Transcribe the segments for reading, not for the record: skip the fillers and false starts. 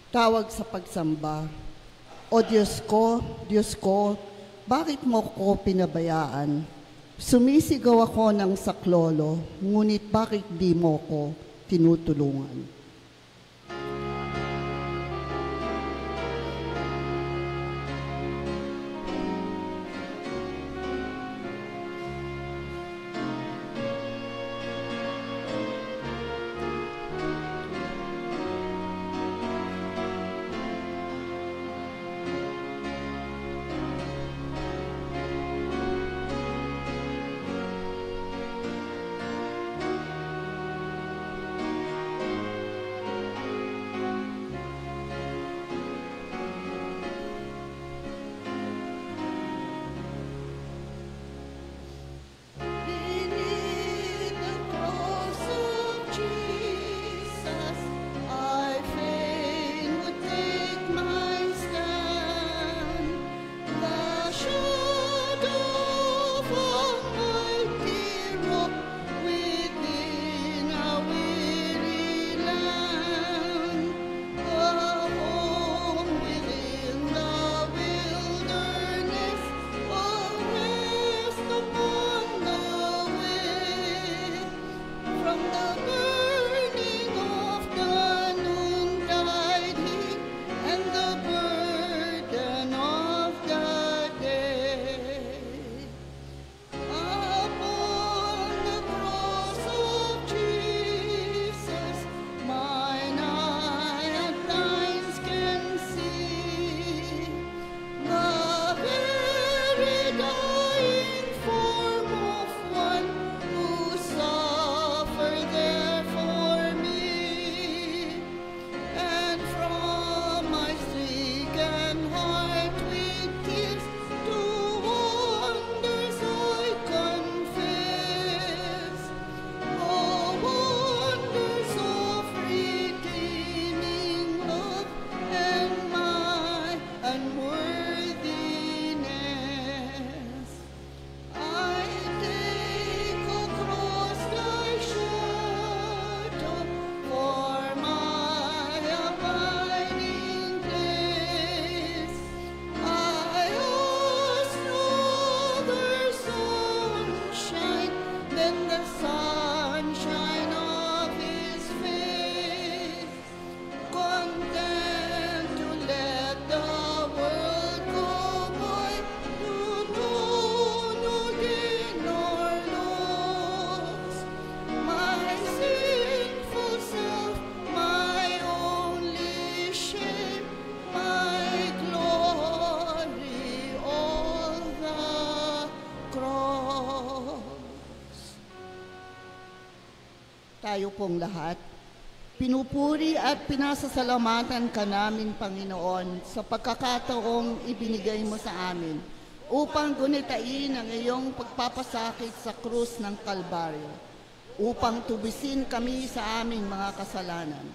Tawag sa pagsamba. O Diyos ko, bakit mo ko pinabayaan? Sumisigaw ako ng saklolo, ngunit bakit di mo ko tinutulungan? Tayo pong lahat, pinupuri at pinasasalamatan ka namin, Panginoon, sa pagkakataong ibinigay mo sa amin upang gunitain ang iyong pagpapasakit sa krus ng Kalbaryo, upang tubisin kami sa aming mga kasalanan.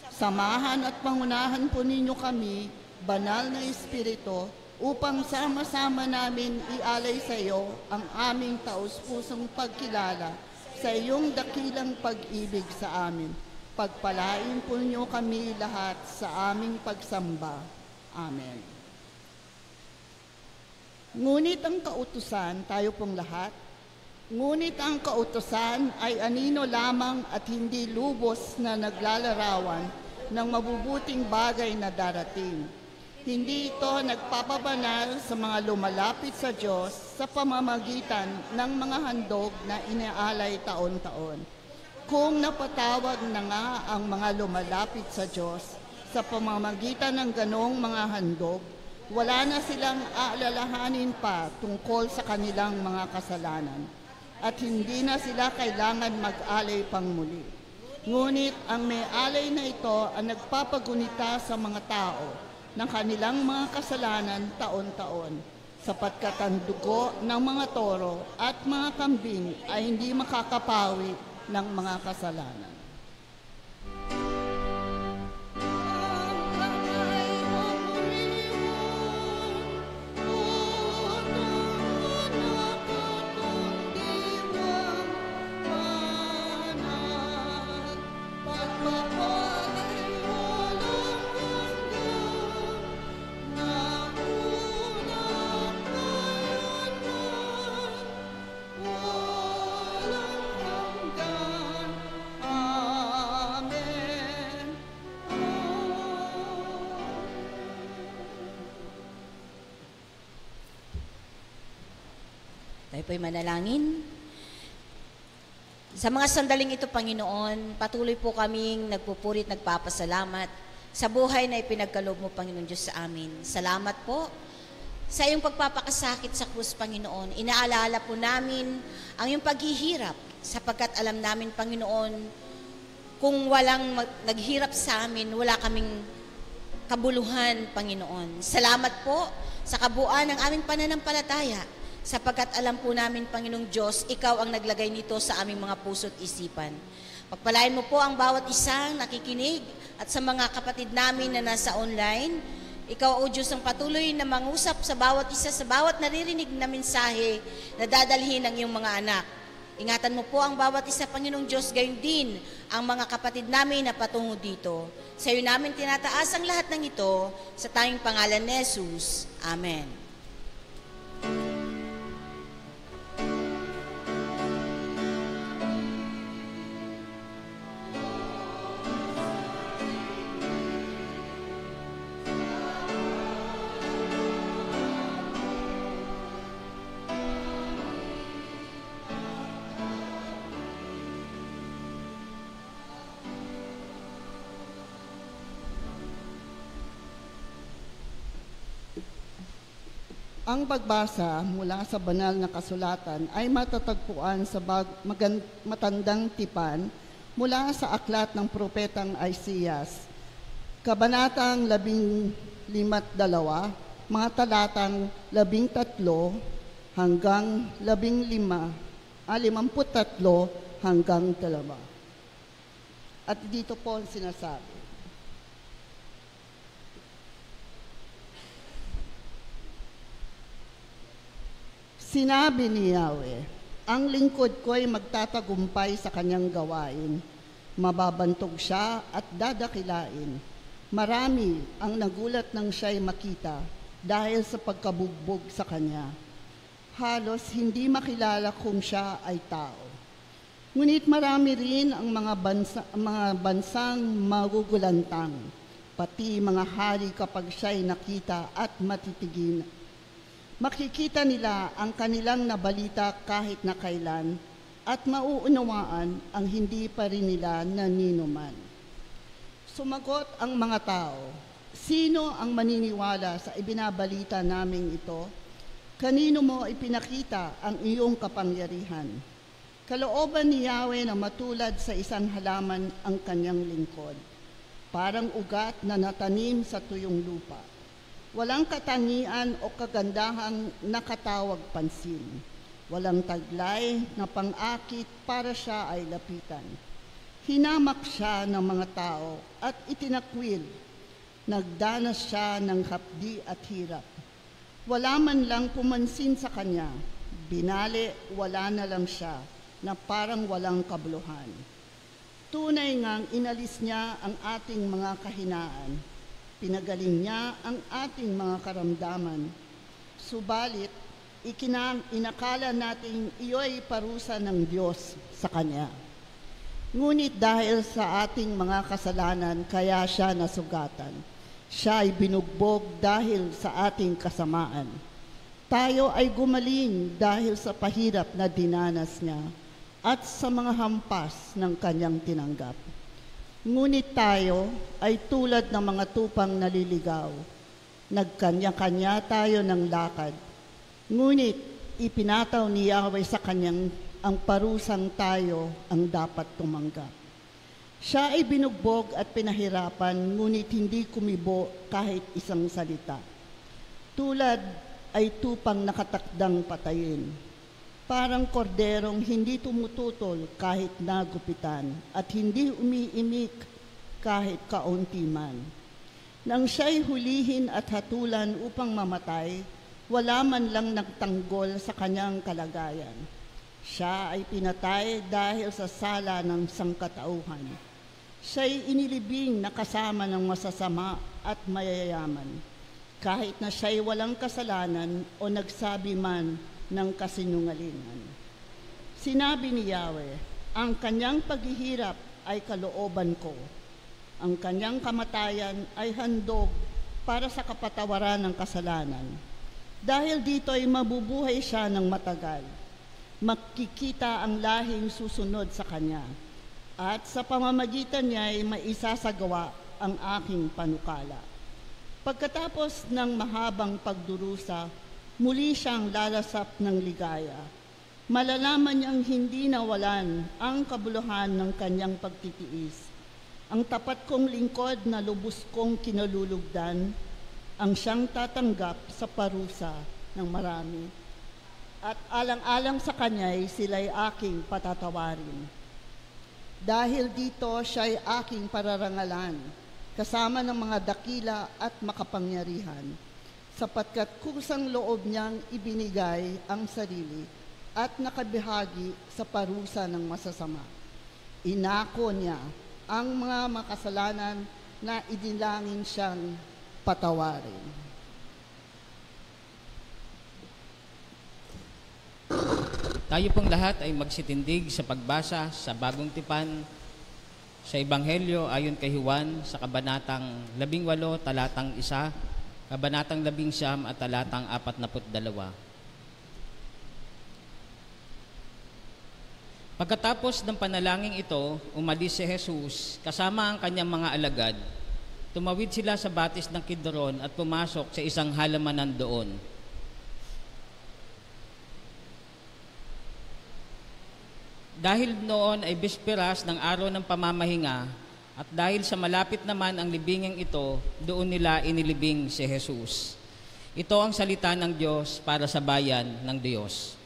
Samahan at pangunahan po ninyo kami, banal na Espiritu, upang sama-sama namin ialay sa iyo ang aming taus-pusong pagkilala sa iyong dakilang pag-ibig sa amin. Pagpalain po niyo kami lahat sa aming pagsamba. Amen. Ngunit ang kautusan, tayo pong lahat, ngunit ang kautusan ay anino lamang at hindi lubos na naglalarawan ng mabubuting bagay na darating. Hindi ito nagpapabanal sa mga lumalapit sa Diyos sa pamamagitan ng mga handog na inaalay taon-taon. Kung napatawag na nga ang mga lumalapit sa Diyos sa pamamagitan ng ganong mga handog, wala na silang aalalahanin pa tungkol sa kanilang mga kasalanan at hindi na sila kailangan mag-alay pang muli. Ngunit ang may alay na ito ang nagpapagunita sa mga tao ng kanilang mga kasalanan taon-taon, sapagkat ang dugo ng mga toro at mga kambing ay hindi makakapawi ng mga kasalanan. po'y manalangin. Sa mga sandaling ito, Panginoon, patuloy po kaming nagpupuri at nagpapasalamat sa buhay na ipinagkaloob mo, Panginoon Diyos, sa amin. Salamat po sa iyong pagpapakasakit sa krus, Panginoon. Inaalala po namin ang iyong paghihirap sapagkat alam namin, Panginoon, kung walang naghirap sa amin, wala kaming kabuluhan, Panginoon. Salamat po sa kabuuan ng aming pananampalataya sapagkat alam po namin, Panginoong Diyos, Ikaw ang naglagay nito sa aming mga puso't isipan. Pagpalain mo po ang bawat isang nakikinig at sa mga kapatid namin na nasa online. Ikaw, O Diyos, ang patuloy na mangusap sa bawat isa, sa bawat naririnig na mensahe na dadalhin ng iyong mga anak. Ingatan mo po ang bawat isa, Panginoong Diyos, gayon din ang mga kapatid namin na patungo dito. Sa iyo namin tinataas ang lahat ng ito sa tanging pangalan ni Jesus. Amen. Ang pagbasa mula sa banal na kasulatan ay matatagpuan sa matandang tipan mula sa aklat ng propetang Isaias, kabanatang 12, mga talatang 13 hanggang 53 hanggang 2. At dito po ang sinasabi. Sinabi ni Yahweh, ang lingkod ko'y magtatagumpay sa kanyang gawain. Mababantog siya at dadakilain. Marami ang nagulat nang siya'y makita dahil sa pagkabugbog sa kanya. Halos hindi makilala kung siya ay tao. Ngunit marami rin ang mga bansang magugulantang, pati mga hari kapag siya'y nakita at matitigin. Makikita nila ang kanilang nabalita kahit na kailan at mauunawaan ang hindi pa rin nila naninuman. Sumagot ang mga tao, sino ang maniniwala sa ibinabalita naming ito? Kanino mo ipinakita ang iyong kapangyarihan? Kalooban ni Yahweh na matulad sa isang halaman ang kanyang lingkod, parang ugat na natanim sa tuyong lupa. Walang katangian o kagandahang nakatawag pansin. Walang taglay na pang-akit para siya ay lapitan. Hinamak siya ng mga tao at itinakwil. Nagdanas siya ng hapdi at hirap. Wala man lang pumansin sa kanya. Binali, wala na lang siya na parang walang kabuluhan. Tunay ngang inalis niya ang ating mga kahinaan. Pinagaling niya ang ating mga karamdaman. Subalit, inakala natin iyo'y parusa ng Diyos sa Kanya. Ngunit dahil sa ating mga kasalanan, kaya siya nasugatan. Siya ay binugbog dahil sa ating kasamaan. Tayo ay gumaling dahil sa pahirap na dinanas niya at sa mga hampas ng Kanyang tinanggap. Ngunit tayo ay tulad ng mga tupang naliligaw. Nagkanya-kanya tayo ng lakad. Ngunit ipinataw ni Yahweh sa kanyang ang parusang tayo ang dapat tumanggap. Siya ay binugbog at pinahirapan, ngunit hindi kumibo kahit isang salita. Tulad ay tupang nakatakdang patayin. Parang korderong hindi tumututol kahit nagupitan at hindi umiimik kahit kaunti man. Nang siya'y hulihin at hatulan upang mamatay, wala man lang nagtanggol sa kanyang kalagayan. Siya ay pinatay dahil sa sala ng sangkatauhan. Siya'y inilibing na kasama ng masasama at mayayaman, kahit na siya'y walang kasalanan o nagsabi man ng kasinungalingan. Sinabi ni Yahweh, ang kanyang paghihirap ay kalooban ko. Ang kanyang kamatayan ay handog para sa kapatawaran ng kasalanan. Dahil dito ay mabubuhay siya ng matagal. makikita ang lahing susunod sa kanya, at sa pamamagitan niya ay maisasagawa ang aking panukala. Pagkatapos ng mahabang pagdurusa, muli siyang lalasap ng ligaya. Malalaman niyang hindi nawalan ang kabuluhan ng kanyang pagtitiis. Ang tapat kong lingkod na lubos kong kinalulugdan, ang siyang tatanggap sa parusa ng marami. At alang-alang sa kanya'y sila'y aking patatawarin. Dahil dito siya'y aking pararangalan, kasama ng mga dakila at makapangyarihan, sapagkat kusang loob niyang ibinigay ang sarili at nakabihagi sa parusa ng masasama. Inako niya ang mga makasalanan na idinilangin siyang patawarin. Tayo pong lahat ay magsitindig sa pagbasa sa Bagong Tipan sa Ebanghelyo ayon kay Juan sa Kabanatang 18, talatang 1, Kabanatang 19 at talatang 42. Pagkatapos ng panalangin ito, umalis si Jesus kasama ang kanyang mga alagad. Tumawid sila sa batis ng Kidron at pumasok sa isang halamanan doon. Dahil noon ay bisperas ng araw ng pamamahinga at dahil sa malapit naman ang libingeng ito, doon nila inilibing si Jesus. Ito ang salita ng Diyos para sa bayan ng Diyos.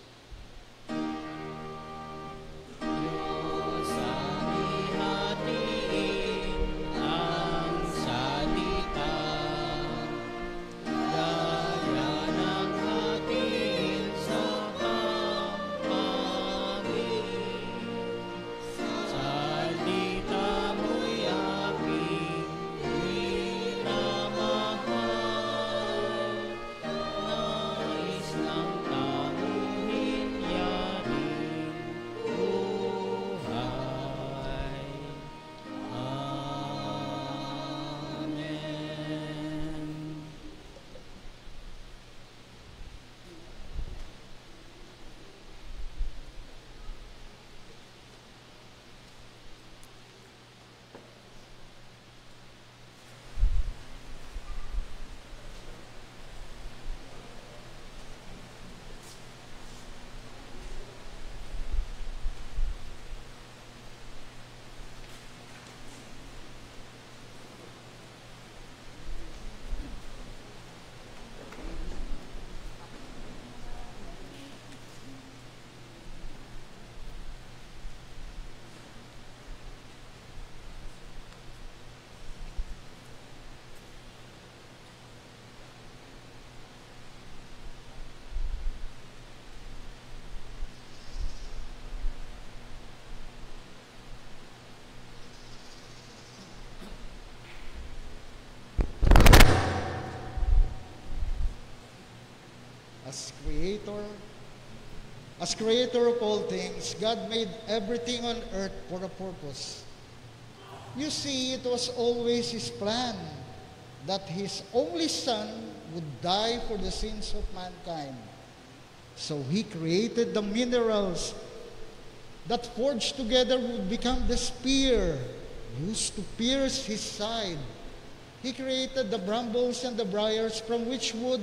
As creator of all things, God made everything on earth for a purpose. You see, it was always His plan that His only Son would die for the sins of mankind. So He created the minerals that forged together would become the spear used to pierce His side. He created the brambles and the briars from which would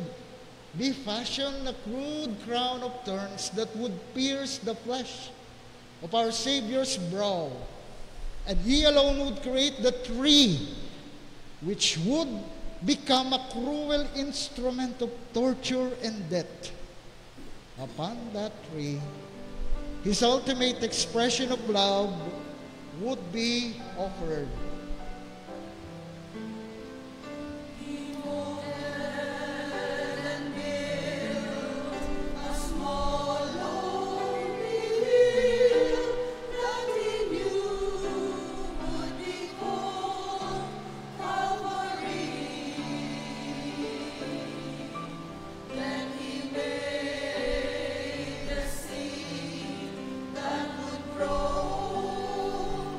be fashioned a crude crown of thorns that would pierce the flesh of our Savior's brow. And He alone would create the tree which would become a cruel instrument of torture and death. Upon that tree, His ultimate expression of love would be offered.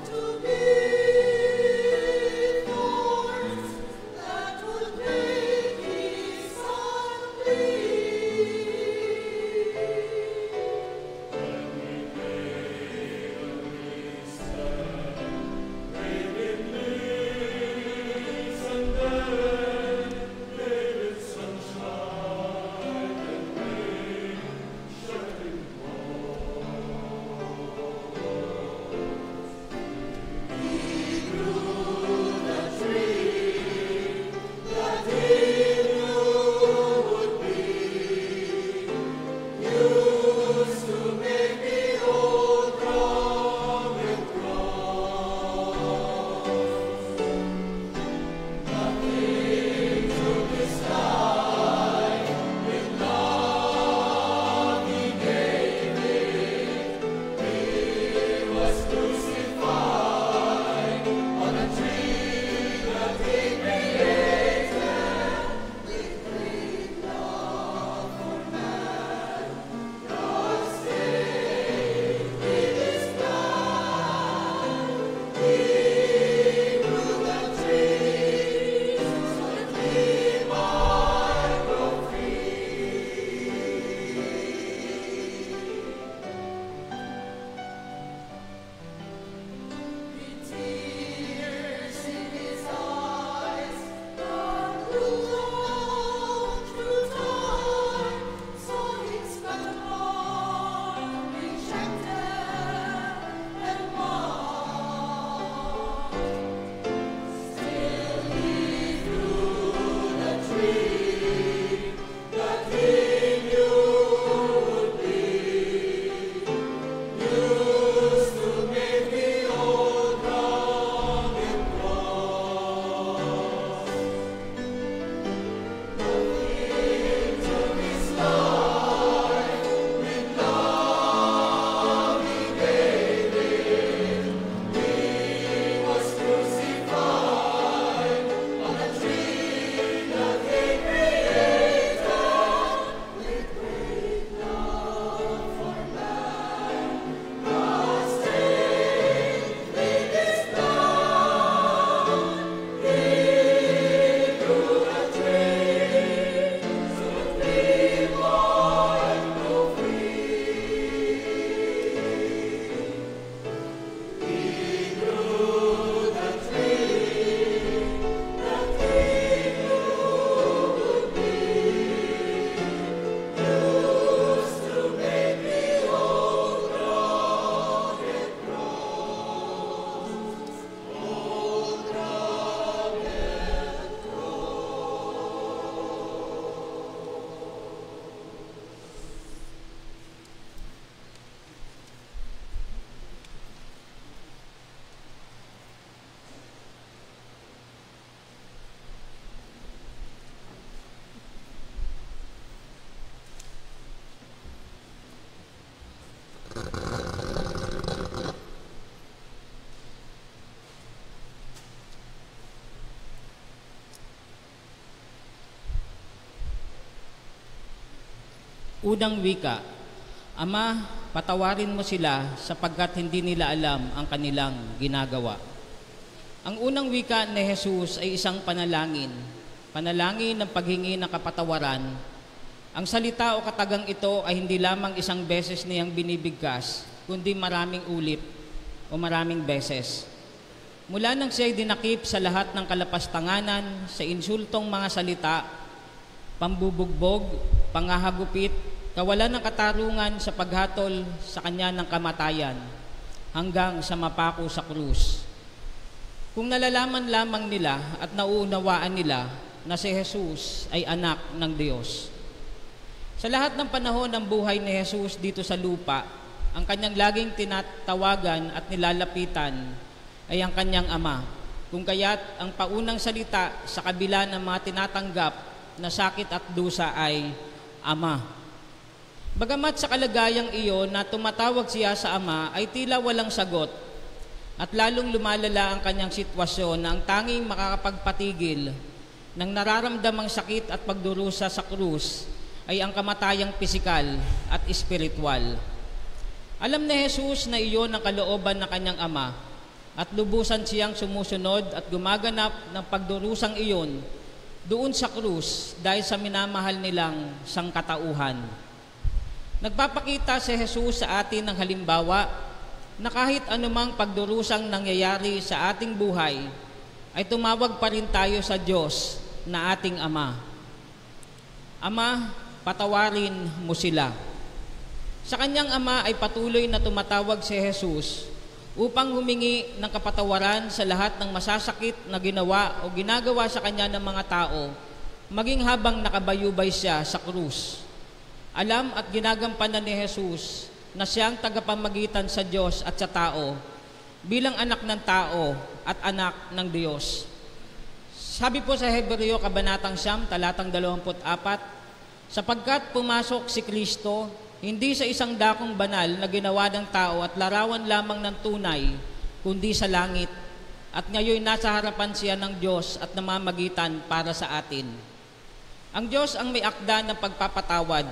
To be Unang wika, Ama, patawarin mo sila sapagkat hindi nila alam ang kanilang ginagawa. Ang unang wika ni Jesus ay isang panalangin. Panalangin ng paghingi ng kapatawaran. Ang salita o katagang ito ay hindi lamang isang beses niyang binibigkas, kundi maraming ulit o maraming beses. Mula nang siya'y dinakip sa lahat ng kalapastanganan, sa insultong mga salita, pambubugbog, pangahagupit, kawalan ng katarungan sa paghatol sa kanya ng kamatayan, hanggang sa mapako sa krus. Kung nalalaman lamang nila at nauunawaan nila na si Jesus ay anak ng Diyos. Sa lahat ng panahon ng buhay ni Jesus dito sa lupa, ang kanyang laging tinatawagan at nilalapitan ay ang kanyang Ama. Kung kaya't ang paunang salita sa kabila ng mga tinatanggap na sakit at dusa ay Ama. Bagamat sa kalagayang iyon na tumatawag siya sa Ama ay tila walang sagot at lalong lumalala ang kanyang sitwasyon na ang tanging makakapagpatigil ng nararamdamang sakit at pagdurusa sa krus ay ang kamatayang pisikal at espiritual. Alam ni Jesus na iyon ang kalooban ng kanyang Ama at lubusan siyang sumusunod at gumaganap ng pagdurusang iyon doon sa krus dahil sa minamahal nilang sangkatauhan. Nagpapakita si Jesus sa atin ng halimbawa na kahit anumang pagdurusang nangyayari sa ating buhay ay tumawag pa rin tayo sa Diyos na ating Ama. Ama, patawarin mo sila. Sa kanyang Ama ay patuloy na tumatawag si Jesus upang humingi ng kapatawaran sa lahat ng masasakit na ginawa o ginagawa sa kanya ng mga tao, maging habang nakabayubay siya sa krus. Alam at ginagampanan ni Jesus na siyang tagapamagitan sa Diyos at sa tao bilang anak ng tao at anak ng Diyos. Sabi po sa Hebreo Kabanatang 9, talatang 24, sapagkat pumasok si Kristo, hindi sa isang dakong banal na ginawa ng tao at larawan lamang ng tunay, kundi sa langit, at ngayon nasa harapan siya ng Diyos at namamagitan para sa atin. Ang Diyos ang may akda ng pagpapatawad.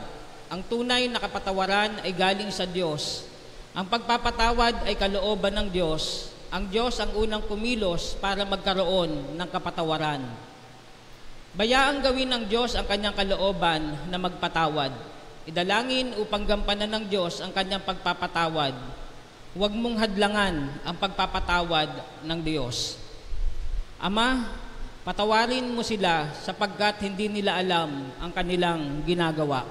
Ang tunay na kapatawaran ay galing sa Diyos. Ang pagpapatawad ay kalooban ng Diyos. Ang Diyos ang unang kumilos para magkaroon ng kapatawaran. Bayaang gawin ng Diyos ang kanyang kalooban na magpatawad. Idalangin upang gampanan ng Diyos ang kanyang pagpapatawad. Huwag mong hadlangan ang pagpapatawad ng Diyos. Ama, patawarin mo sila sapagkat hindi nila alam ang kanilang ginagawa.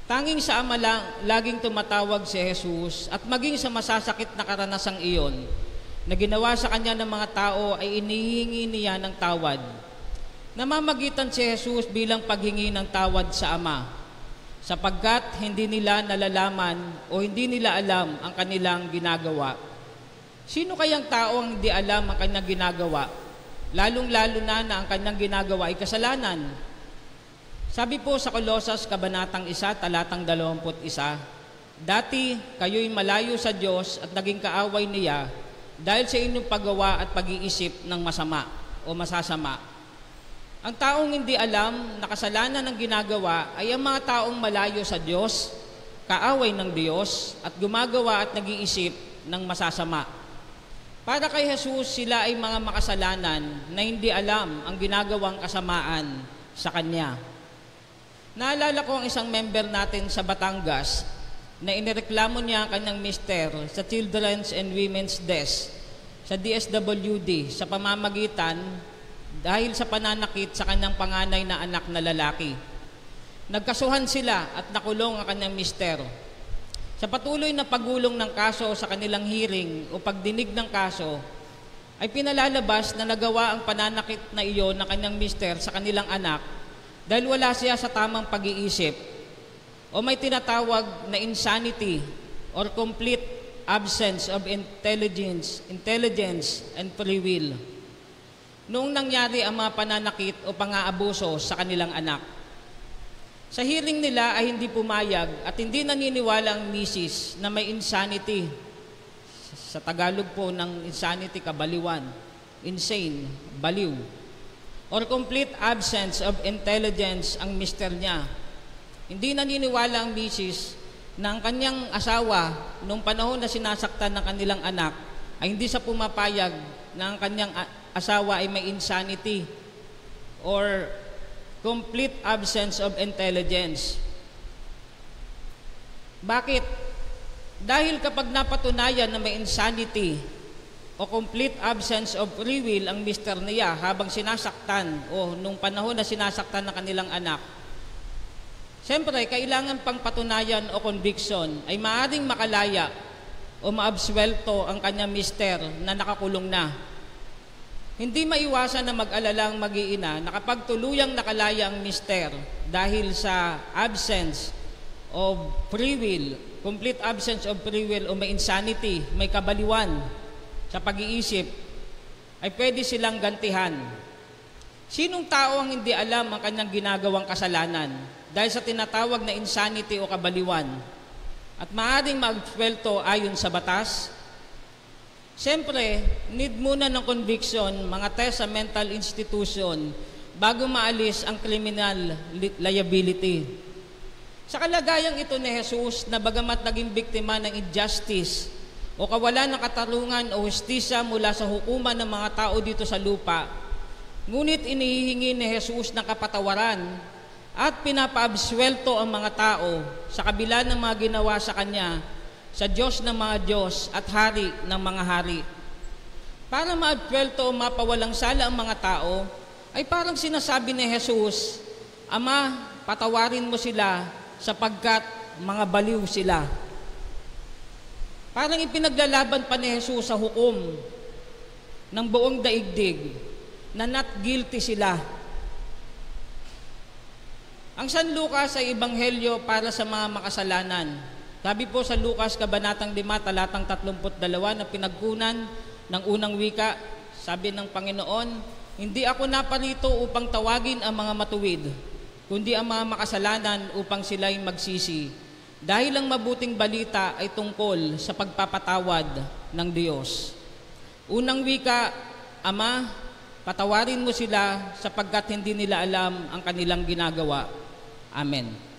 Tanging sa Ama lang, laging tumatawag si Jesus at maging sa masasakit na karanasang iyon na ginawa sa kanya ng mga tao ay inihingi niya ng tawad. Namamagitan si Jesus bilang paghingi ng tawad sa Ama, sapagkat hindi nila nalalaman o hindi nila alam ang kanilang ginagawa. Sino kayang tao ang hindi alam ang kanyang ginagawa? Lalong-lalo na ang kanyang ginagawa ay kasalanan. Sabi po sa Kolosas Kabanatang 1, talatang 21, dati kayo'y malayo sa Diyos at naging kaaway niya dahil sa inyong paggawa at pag-iisip ng masama o masasama. Ang taong hindi alam na kasalanan ng ginagawa ay ang mga taong malayo sa Diyos, kaaway ng Diyos, at gumagawa at nag-iisip ng masasama. Para kay Jesus, sila ay mga makasalanan na hindi alam ang ginagawang kasamaan sa Kanya. Naalala ko ang isang member natin sa Batangas na inireklamo niya ang kanyang mister sa Children's and Women's Desk sa DSWD sa pamamagitan dahil sa pananakit sa kanyang panganay na anak na lalaki. Nagkasuhan sila at nakulong ang kanyang mister. Sa patuloy na pagulong ng kaso sa kanilang hearing o pagdinig ng kaso, ay pinalalabas na nagawa ang pananakit na iyon ng kanyang mister sa kanilang anak dahil wala siya sa tamang pag-iisip o may tinatawag na insanity or complete absence of intelligence and free will. Noong nangyari ang mga pananakit o pang-aabuso sa kanilang anak. Sa hearing nila ay hindi pumayag at hindi naniniwala ang misis na may insanity. Sa Tagalog po ng insanity, kabaliwan. Insane, baliw. Or complete absence of intelligence ang mister niya. Hindi naniniwala ang misis na ang kanyang asawa nung panahon na sinasaktan ng kanilang anak ay hindi siya pumapayag na ang kanyang asawa ay may insanity or complete absence of intelligence. Bakit? Dahil kapag napatunayan na may insanity o complete absence of free will ang mister niya habang sinasaktan o nung panahon na sinasaktan ng kanilang anak, siyempre, kailangan pang patunayan o conviction ay maaaring makalaya o maabswelto ang kanyang mister na nakakulong na. Hindi maiwasan na mag-alalang mag-iina na kapag tuluyang nakalaya ang mister dahil sa absence of free will, complete absence of free will o may insanity, may kabaliwan sa pag-iisip, ay pwede silang gantihan. Sinong tao ang hindi alam ang kanyang ginagawang kasalanan dahil sa tinatawag na insanity o kabaliwan at maaaring mag-swelto ayon sa batas? Siyempre, need muna ng conviction mga test sa mental institution bago maalis ang criminal liability. Sa kalagayang ito ni Jesus na bagamat naging biktima ng injustice o kawalan ng katarungan o hustisya mula sa hukuman ng mga tao dito sa lupa, ngunit inihihingi ni Jesus ng kapatawaran at pinapaabswelto ang mga tao sa kabila ng mga ginawa sa Kanya sa Diyos ng mga Diyos at Hari ng mga Hari. Para maabswelto o mapawalang sala ang mga tao, ay parang sinasabi ni Jesus, Ama, patawarin mo sila sapagkat mga baliw sila. Parang ipinaglalaban pa ni Jesus sa hukom ng buong daigdig na not guilty sila. Ang San Lucas ay ebanghelyo para sa mga makasalanan. Sabi po sa Lucas, Kabanatang 5, talatang 32 na pinagkunan ng unang wika, sabi ng Panginoon, hindi ako naparito upang tawagin ang mga matuwid, kundi ang mga makasalanan upang sila'y magsisi. Dahil ang mabuting balita ay tungkol sa pagpapatawad ng Diyos. Unang wika, Ama, patawarin mo sila sapagkat hindi nila alam ang kanilang ginagawa. Amen.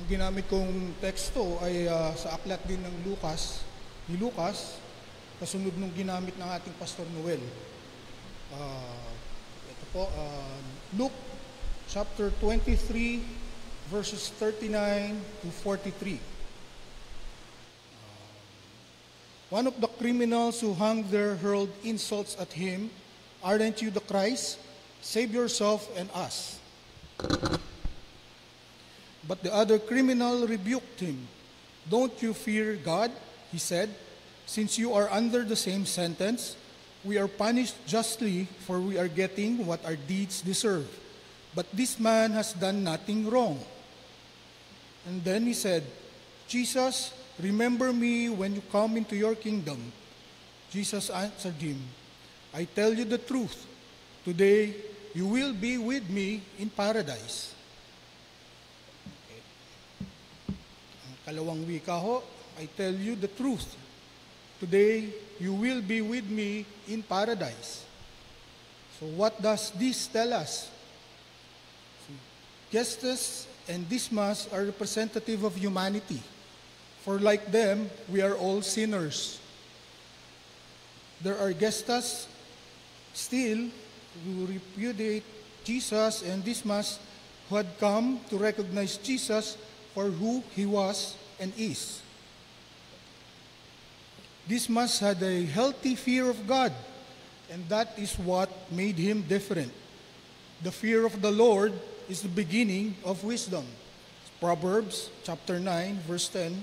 Ang ginamit kong teksto ay sa aklat din ng ni Lucas, kasunod nung ginamit ng ating Pastor Noel. Ito po, Luke chapter 23, verses 39 to 43. One of the criminals who hung there hurled insults at him. Aren't you the Christ? Save yourself and us. But the other criminal rebuked him. Don't you fear God? He said. Since you are under the same sentence, we are punished justly, for we are getting what our deeds deserve. But this man has done nothing wrong. And then he said, Jesus, remember me when you come into your kingdom. Jesus answered him, I tell you the truth. Today, you will be with me in paradise. Ang kalawang wika ho, I tell you the truth. Today, you will be with me in paradise. So what does this tell us? Gestas and Dismas are representative of humanity. For like them, we are all sinners. There are Gestas still who repudiate Jesus, and Dismas who had come to recognize Jesus for who he was and is. Dismas had a healthy fear of God, and that is what made him different. The fear of the Lord is the beginning of wisdom. Proverbs chapter 9, verse 10.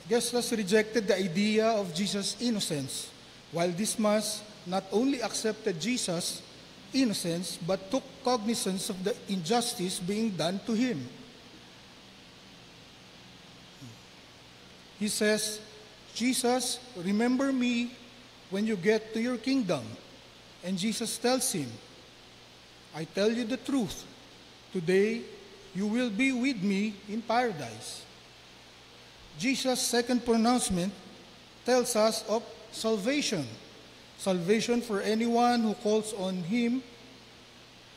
Gestas rejected the idea of Jesus' innocence, while Dismas not only accepted Jesus' innocence, but took cognizance of the injustice being done to him. he says, Jesus, remember me when you get to your kingdom. And Jesus tells him, I tell you the truth, today you will be with me in paradise. Jesus' second pronouncement tells us of salvation. Salvation for anyone who calls on him,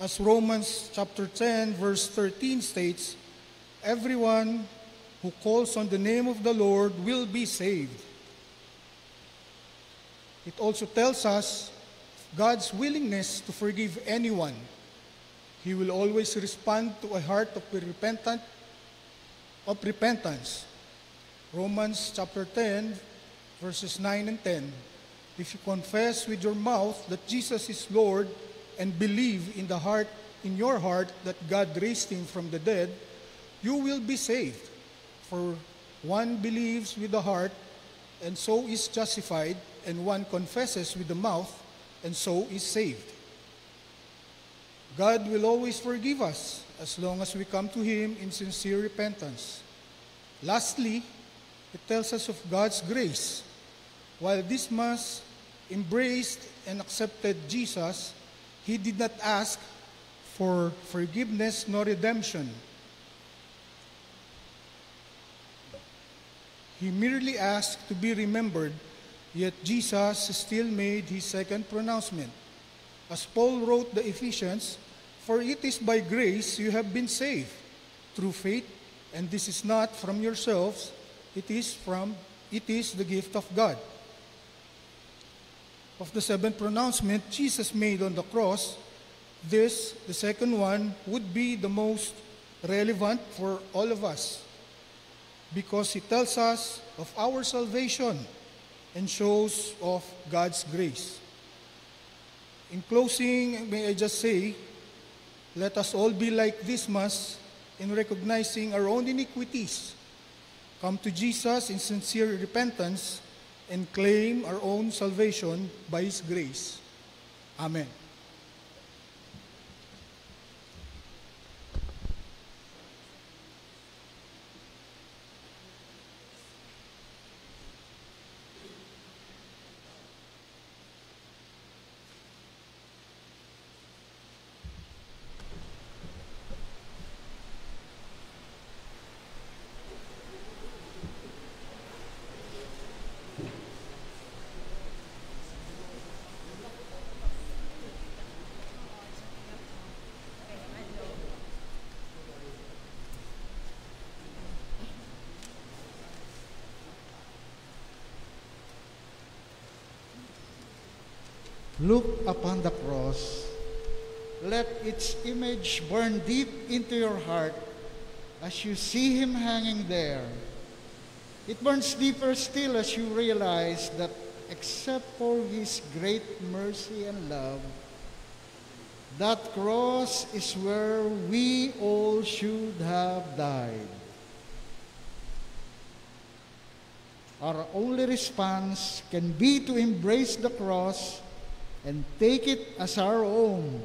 as Romans chapter 10 verse 13 states, everyone who calls on the name of the Lord will be saved. It also tells us God's willingness to forgive anyone. He will always respond to a heart of repentance. Romans chapter 10, verses 9 and 10. If you confess with your mouth that Jesus is Lord and believe in your heart that God raised him from the dead, you will be saved. For one believes with the heart and so is justified, and one confesses with the mouth and so is saved. God will always forgive us as long as we come to him in sincere repentance. Lastly, it tells us of God's grace. While Dismas embraced and accepted Jesus, he did not ask for forgiveness nor redemption. He merely asked to be remembered, yet Jesus still made his second pronouncement. As Paul wrote the Ephesians, for it is by grace you have been saved, through faith, and this is not from yourselves, it is the gift of God. Of the seventh pronouncement Jesus made on the cross, this, the second one, would be the most relevant for all of us, because it tells us of our salvation and shows of God's grace. In closing, may I just say, let us all be like Dismas in recognizing our own iniquities, come to Jesus in sincere repentance, and claim our own salvation by his grace. Amen. Look upon the cross. Let its image burn deep into your heart as you see him hanging there. It burns deeper still as you realize that except for his great mercy and love, that cross is where we all should have died. Our only response can be to embrace the cross and take it as our own.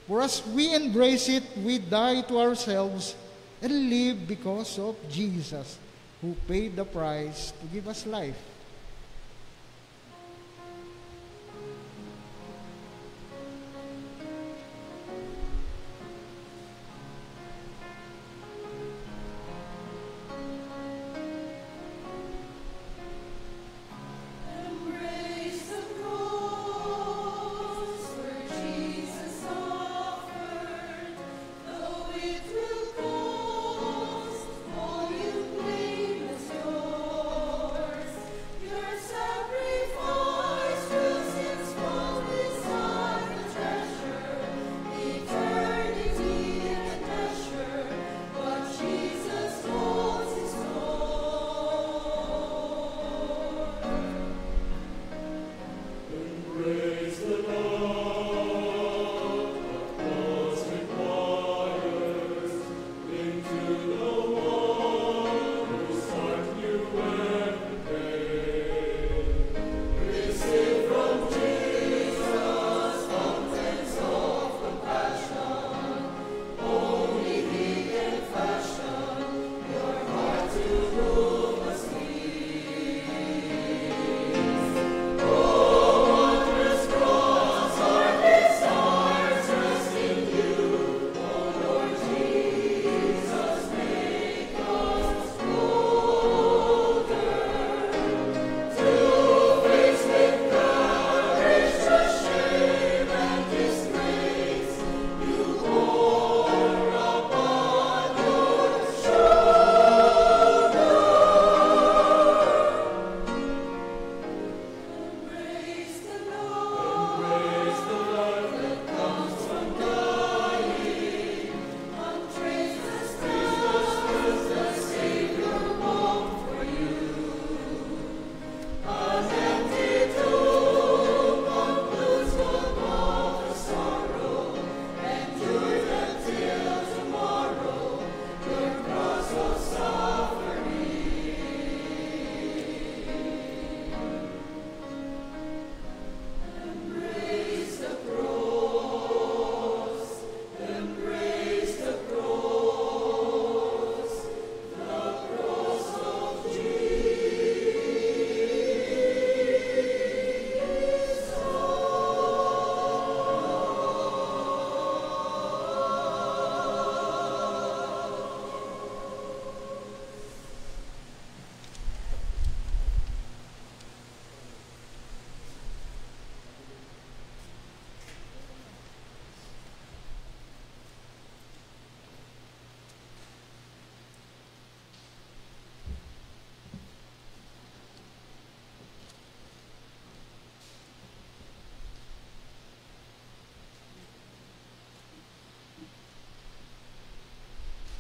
For as we embrace it, we die to ourselves and live because of Jesus, who paid the price to give us life.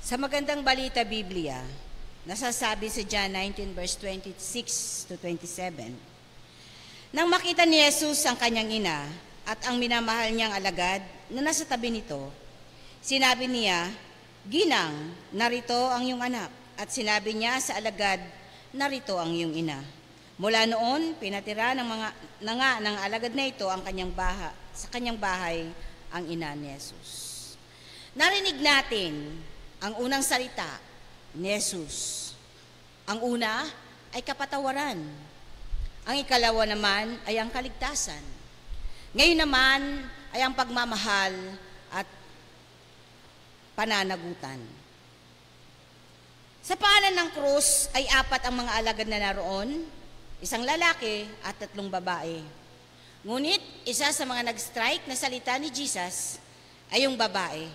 Sa magandang balita Biblia, nasasabi sa John 19 verse 26 to 27, nang makita ni Jesus ang kanyang ina at ang minamahal niyang alagad na nasa tabi nito, sinabi niya, "Ginang, narito ang iyong anak." At sinabi niya sa alagad, "Narito ang iyong ina." Mula noon, pinatira ng alagad na ito ang sa kanyang bahay ang ina ni Jesus. Narinig natin ang unang salita ni Jesus. Ang una ay kapatawaran. Ang ikalawa naman ay ang kaligtasan. Ngayon naman ay ang pagmamahal at pananagutan. Sa paanan ng krus ay 4 ang mga alagad na naroon, 1 lalaki at 3 babae. Ngunit isa sa mga nag-strike na salita ni Jesus ay yung babae.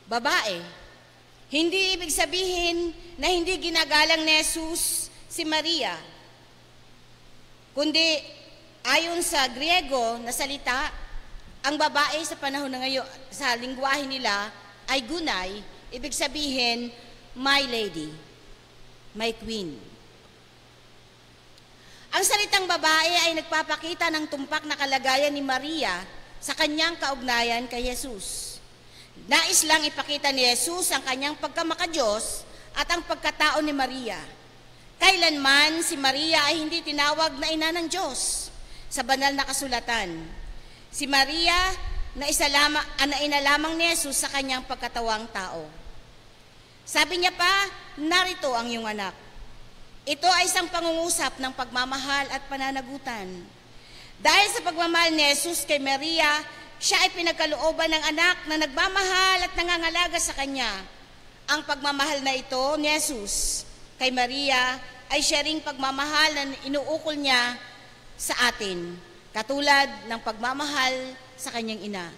Babae, hindi ibig sabihin na hindi ginagalang ni Jesus si Maria, kundi ayon sa Griego na salita, ang babae sa panahon na ngayon, sa lingwahe nila ay gunay, ibig sabihin, my lady, my queen. Ang salitang babae ay nagpapakita ng tumpak na kalagayan ni Maria sa kanyang kaugnayan kay Jesus. Nais lang ipakita ni Jesus ang kanyang pagkamakadiyos at ang pagkatao ni Maria. Kailanman si Maria ay hindi tinawag na ina ng Diyos sa banal na kasulatan. Si Maria na ina lamang ni Jesus sa kanyang pagkatawang tao. Sabi niya pa, narito ang iyong anak. Ito ay isang pangungusap ng pagmamahal at pananagutan. Dahil sa pagmamahal ni Jesus kay Maria, siya ay pinagkalooban ng anak na nagmamahal at nangangalaga sa kanya. Ang pagmamahal na ito ni Jesus kay Maria ay siya ring pagmamahal na inuukol niya sa atin, katulad ng pagmamahal sa kanyang ina.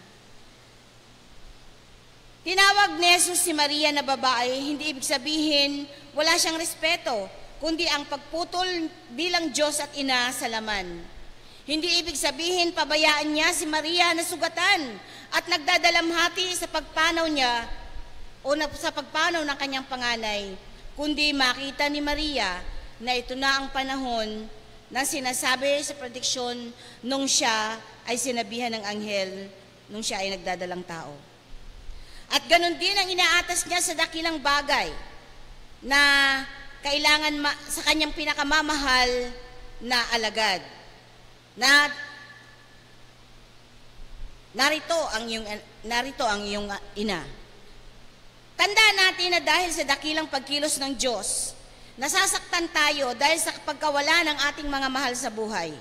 Tinawag ni Jesus si Maria na babae, hindi ibig sabihin wala siyang respeto, kundi ang pagputol bilang Diyos at ina sa laman. Hindi ibig sabihin pabayaan niya si Maria na sugatan at nagdadalamhati sa pagpanaw niya o sa pagpanaw ng kanyang panganay, kundi makita ni Maria na ito na ang panahon na sinasabi sa prediksyon nung siya ay sinabihan ng anghel nung siya ay nagdadalang tao. At ganun din ang inaatas niya sa dakilang bagay na kailangan sa kanyang pinakamamahal na alagad. Na narito ang iyong ina. Tandaan natin na dahil sa dakilang pagkilos ng Diyos, nasasaktan tayo dahil sa pagkawala ng ating mga mahal sa buhay.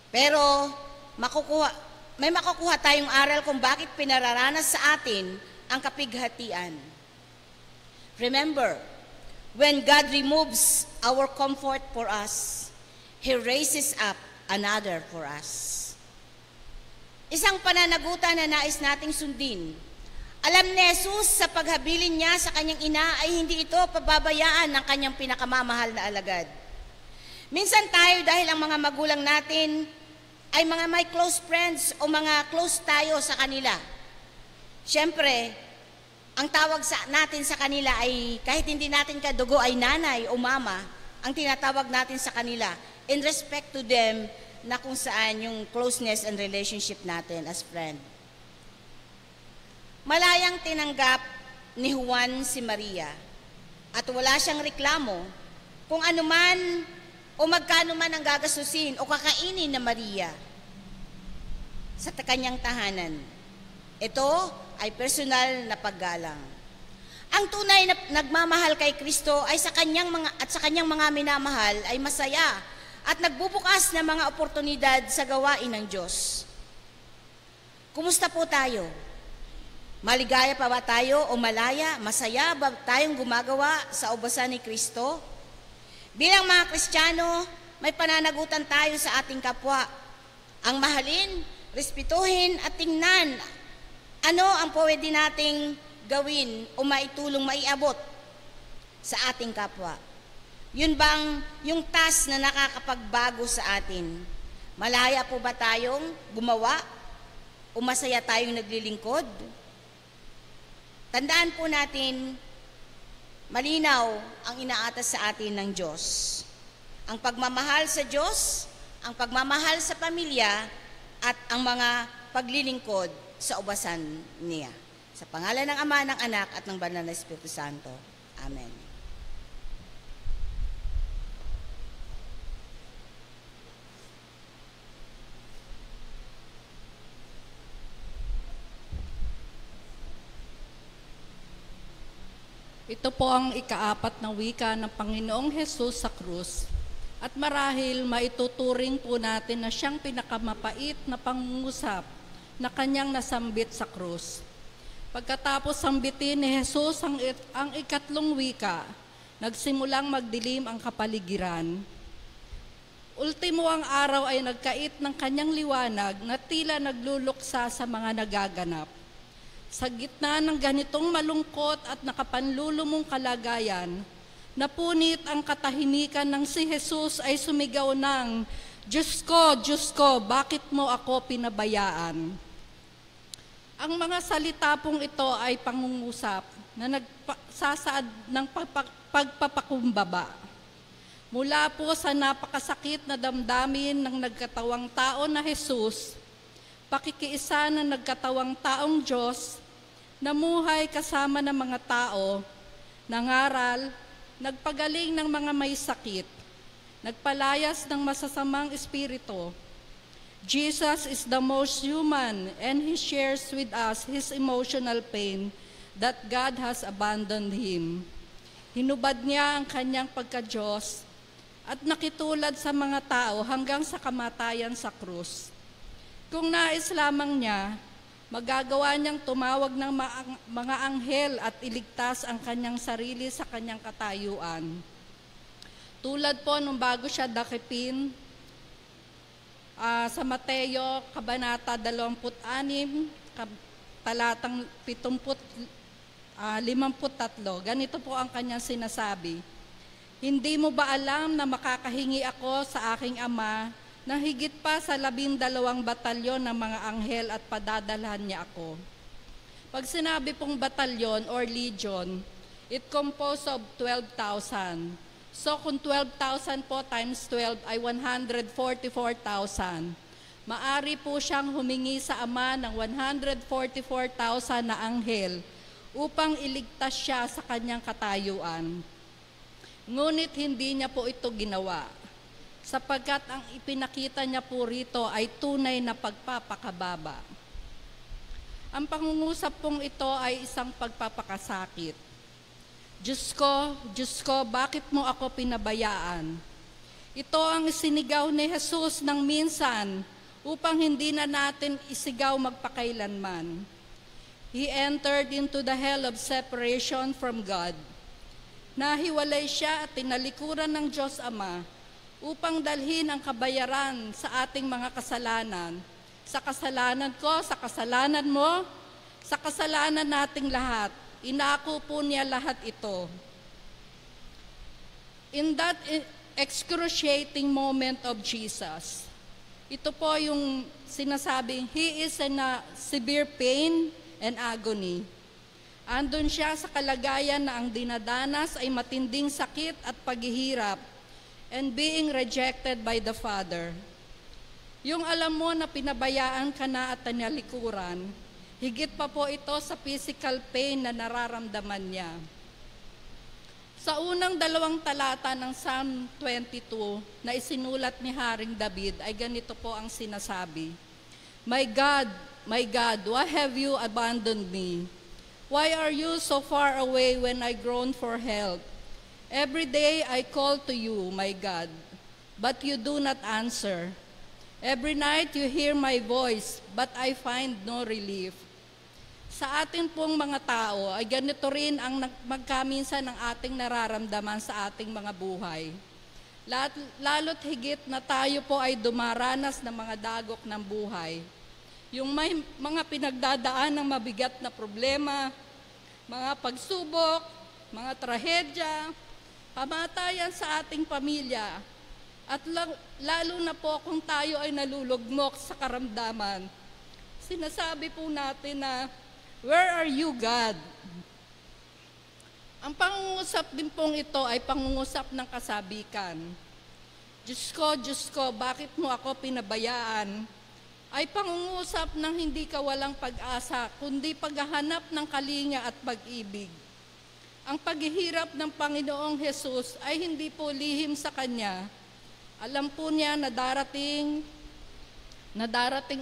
Pero may makukuha tayong aral kung bakit pinararanas sa atin ang kapighatian. Remember, when God removes our comfort for us, He raises up another for us. Isang pananagutan na nais nating sundin. Alam ni Jesus sa paghabilin niya sa kanyang ina ay hindi ito pababayaan ng kanyang pinakamamahal na alagad. Minsan tayo dahil ang mga magulang natin ay mga may close friends o mga close tayo sa kanila. Siyempre, ang tawag natin sa kanila ay kahit hindi natin kadugo ay nanay o mama, ang tinatawag natin sa kanila in respect to them na kung saan yung closeness and relationship natin as friend. Malayang tinanggap ni Juan si Maria at wala siyang reklamo kung ano man o magkano man ang gagastusin o kakainin na Maria sa kanyang tahanan. Ito ay personal na paggalang. Ang tunay na nagmamahal kay Kristo ay sa kanyang mga minamahal ay masaya at nagbubukas ng mga oportunidad sa gawain ng Diyos. Kumusta po tayo? Maligaya pa ba tayo o malaya? Masaya ba tayong gumagawa sa ubasan ni Kristo? Bilang mga Kristiyano, may pananagutan tayo sa ating kapwa. Ang mahalin, respetuhin at tingnan ano ang pwede nating gawin o maitulong, maiabot sa ating kapwa. Yun bang yung task na nakakapagbago sa atin? Malaya po ba tayong gumawa? O masaya tayong naglilingkod? Tandaan po natin, malinaw ang inaatas sa atin ng Diyos. Ang pagmamahal sa Diyos, ang pagmamahal sa pamilya, at ang mga paglilingkod sa ubasan niya. Sa pangalan ng Ama, ng Anak, at ng Banal na Espiritu Santo. Amen. Ito po ang ikaapat na wika ng Panginoong Hesus sa krus. At marahil maituturing po natin na siyang pinakamapait na pangungusap na kanyang nasambit sa krus. Pagkatapos sambitin ni Hesus ang ikatlong wika, nagsimulang magdilim ang kapaligiran. Ultimo ang araw ay nagkait ng kanyang liwanag na tila nagluluksa sa mga nagaganap. Sa gitna ng ganitong malungkot at nakapanlulumong kalagayan, napunit ang katahimikan ng si Jesus ay sumigaw ng, Diyos ko, bakit mo ako pinabayaan? Ang mga salita pong ito ay pangungusap na nagsasaad ng pagpapakumbaba. Mula po sa napakasakit na damdamin ng nagkatawang tao na Jesus, pakikiisa ng nagkatawang taong Diyos, namuhay kasama ng mga tao, nangaral, nagpagaling ng mga may sakit, nagpalayas ng masasamang espiritu. Jesus is the most human and He shares with us His emotional pain that God has abandoned Him. Hinubad niya ang kanyang pagka-Diyos at nakitulad sa mga tao hanggang sa kamatayan sa krus. Kung nais lamang niya, magagawa niyang tumawag ng mga anghel at iligtas ang kanyang sarili sa kanyang katayuan. Tulad po nung bago siya dakipin, sa Mateo, Kabanata 26, talatang 53, ganito po ang kanyang sinasabi, Hindi mo ba alam na makakahingi ako sa aking Ama na higit pa sa 12 batalyon ng mga anghel at padadalhan niya ako? Pag sinabi pong batalyon or legion, it composed of 12,000. So kung 12,000 po times 12 ay 144,000. Maari po siyang humingi sa Ama ng 144,000 na anghel upang iligtas siya sa kanyang katayuan. Ngunit hindi niya po ito ginawa, sapagkat ang ipinakita niya po rito ay tunay na pagpapakababa. Ang pangungusap pong ito ay isang pagpapakasakit. Diyos ko, bakit mo ako pinabayaan? Ito ang isinigaw ni Jesus ng minsan upang hindi na natin isigaw magpakailanman. He entered into the hell of separation from God. Nahiwalay siya at tinalikuran ng Diyos Ama upang dalhin ang kabayaran sa ating mga kasalanan. Sa kasalanan ko, sa kasalanan mo, sa kasalanan nating lahat. Inako po niya lahat ito. In that excruciating moment of Jesus, ito po yung sinasabing, He is in a severe pain and agony. Andun siya sa kalagayan na ang dinadanas ay matinding sakit at paghihirap and being rejected by the Father. Yung alam mo na pinabayaan ka na at tinalikuran, higit pa po ito sa physical pain na nararamdaman niya. Sa unang 2 talata ng Psalm 22 na isinulat ni Haring David ay ganito po ang sinasabi, My God, why have you abandoned me? Why are you so far away when I groan for help? Every day I call to you, my God, but you do not answer. Every night you hear my voice, but I find no relief. Sa atin pong mga tao ay ganito rin ang magkaminsan ng ating nararamdaman sa ating mga buhay. Lalo't higit na tayo po ay dumaranas ng mga dagok ng buhay. Yung may mga pinagdadaan ng mabigat na problema, mga pagsubok, mga trahedya, kamatayan sa ating pamilya, at lalo na po kung tayo ay nalulugmok sa karamdaman. Sinasabi po natin na, Where are you, God? Ang pangungusap din pong ito ay pangungusap ng kasabikan. Diyos ko, bakit mo ako pinabayaan? Ay pangungusap ng hindi kawalang pag-asa, kundi paghahanap ng kalinga at pag-ibig. Ang paghihirap ng Panginoong Hesus ay hindi po lihim sa Kanya. Alam po niya na darating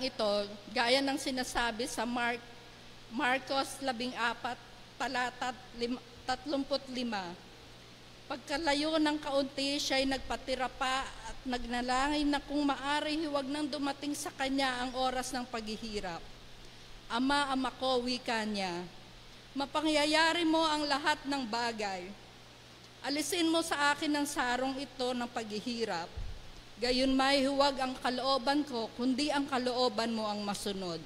ito, gaya ng sinasabi sa Marcos 14, talata 35. Pagkalayo ng kaunti, siya'y nagpatira pa at nagnalangin na kung maari huwag nang dumating sa kanya ang oras ng paghihirap. Ama ko, wika niya, mapangyayari mo ang lahat ng bagay. Alisin mo sa akin ang sarong ito ng paghihirap. Gayon may huwag ang kalooban ko, kundi ang kalooban mo ang masunod.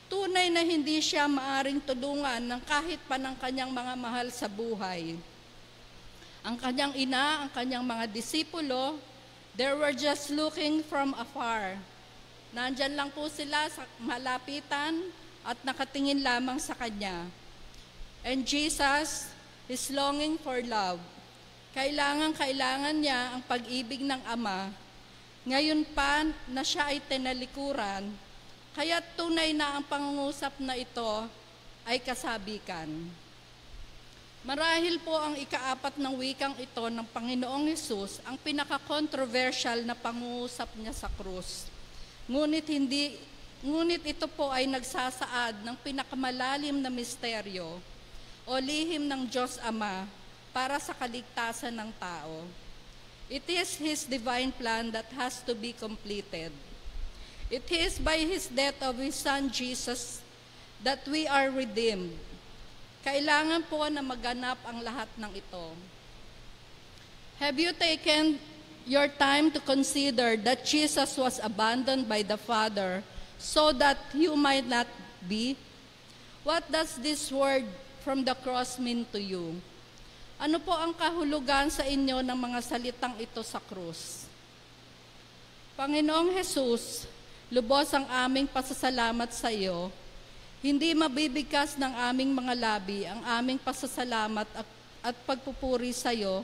Tunay na hindi siya maaring tulungan ng kahit pa ng kanyang mga mahal sa buhay. Ang kanyang ina, ang kanyang mga disipulo, they were just looking from afar. Nandyan lang po sila sa malapitan at nakatingin lamang sa kanya. And Jesus is longing for love. Kailangan niya ang pag-ibig ng Ama. Ngayon pa na siya ay tinalikuran, kaya tunay na ang pangungusap na ito ay kasabikan. Marahil po ang ika-4 ng wikang ito ng Panginoong Hesus ang pinaka-controversial na pangungusap niya sa krus. Ngunit ito po ay nagsasaad ng pinakamalalim na misteryo o lihim ng Diyos Ama para sa kaligtasan ng tao. It is His divine plan that has to be completed. It is by His death of His Son Jesus that we are redeemed. Kailangan po na maganap ang lahat ng ito. Have you taken your time to consider that Jesus was abandoned by the Father so that you might not be? What does this word from the cross mean to you? Ano po ang kahulugan sa inyo ng mga salitang ito sa krus? Panginoong Hesus, lubos ang aming pasasalamat sa iyo. Hindi mabibigkas ng aming mga labi ang aming pasasalamat at pagpupuri sa iyo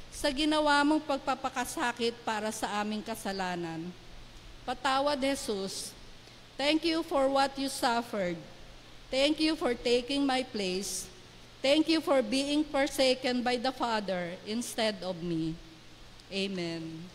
sa ginawa mong pagpapakasakit para sa aming kasalanan. Patawad, Jesus. Thank you for what you suffered. Thank you for taking my place. Thank you for being forsaken by the Father instead of me. Amen.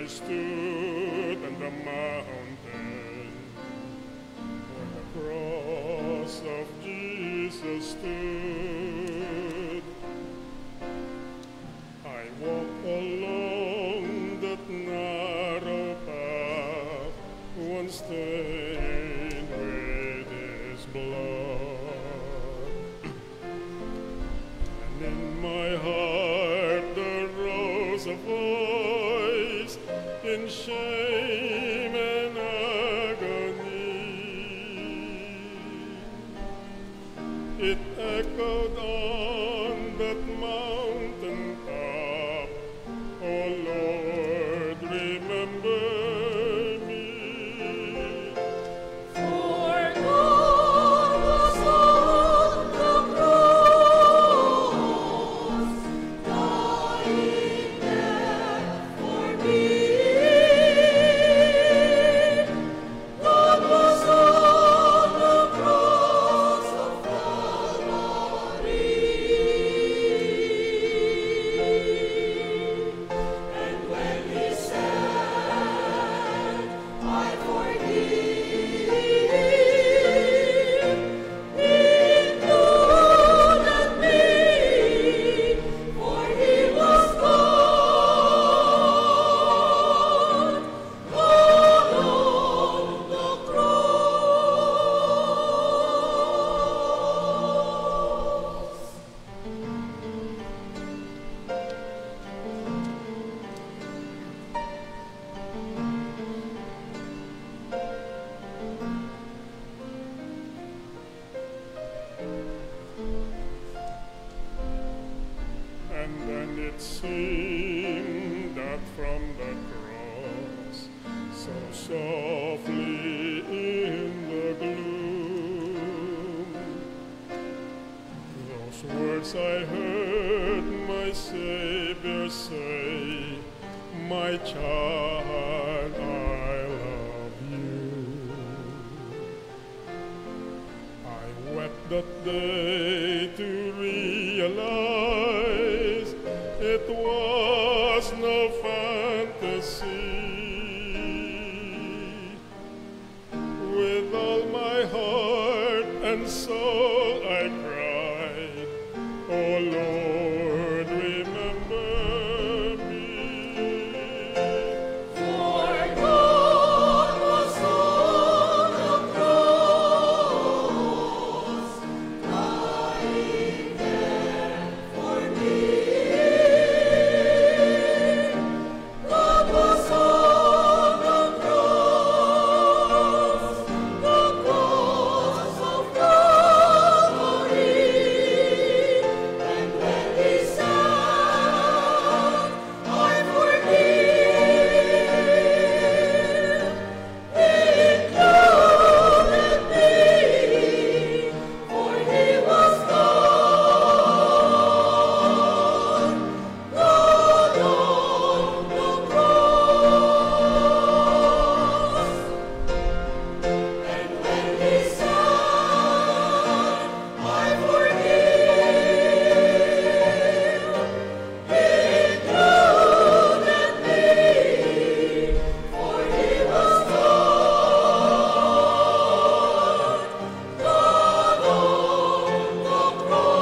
I stood on the mountain where the cross of Jesus stood. I walked along that narrow path once stained with His blood, and in my heart there rose a voice in shame and agony. It echoed on that mountain top, "Oh Lord, remember me." For God was on the cross, dying there for me. softly in the gloom. Those words I heard my Savior say, my child, I love you. I wept that day to realize it was no fantasy. With all my heart and soul I cried, oh Lord, remember me. For God was on the cross, dying there for me. God was on the cross, the cross of Calvary, and when He said, I forgive, He included me, for He was God, God on the cross. And when He said, I forgive, He included me, for He was God, God on the cross, God on the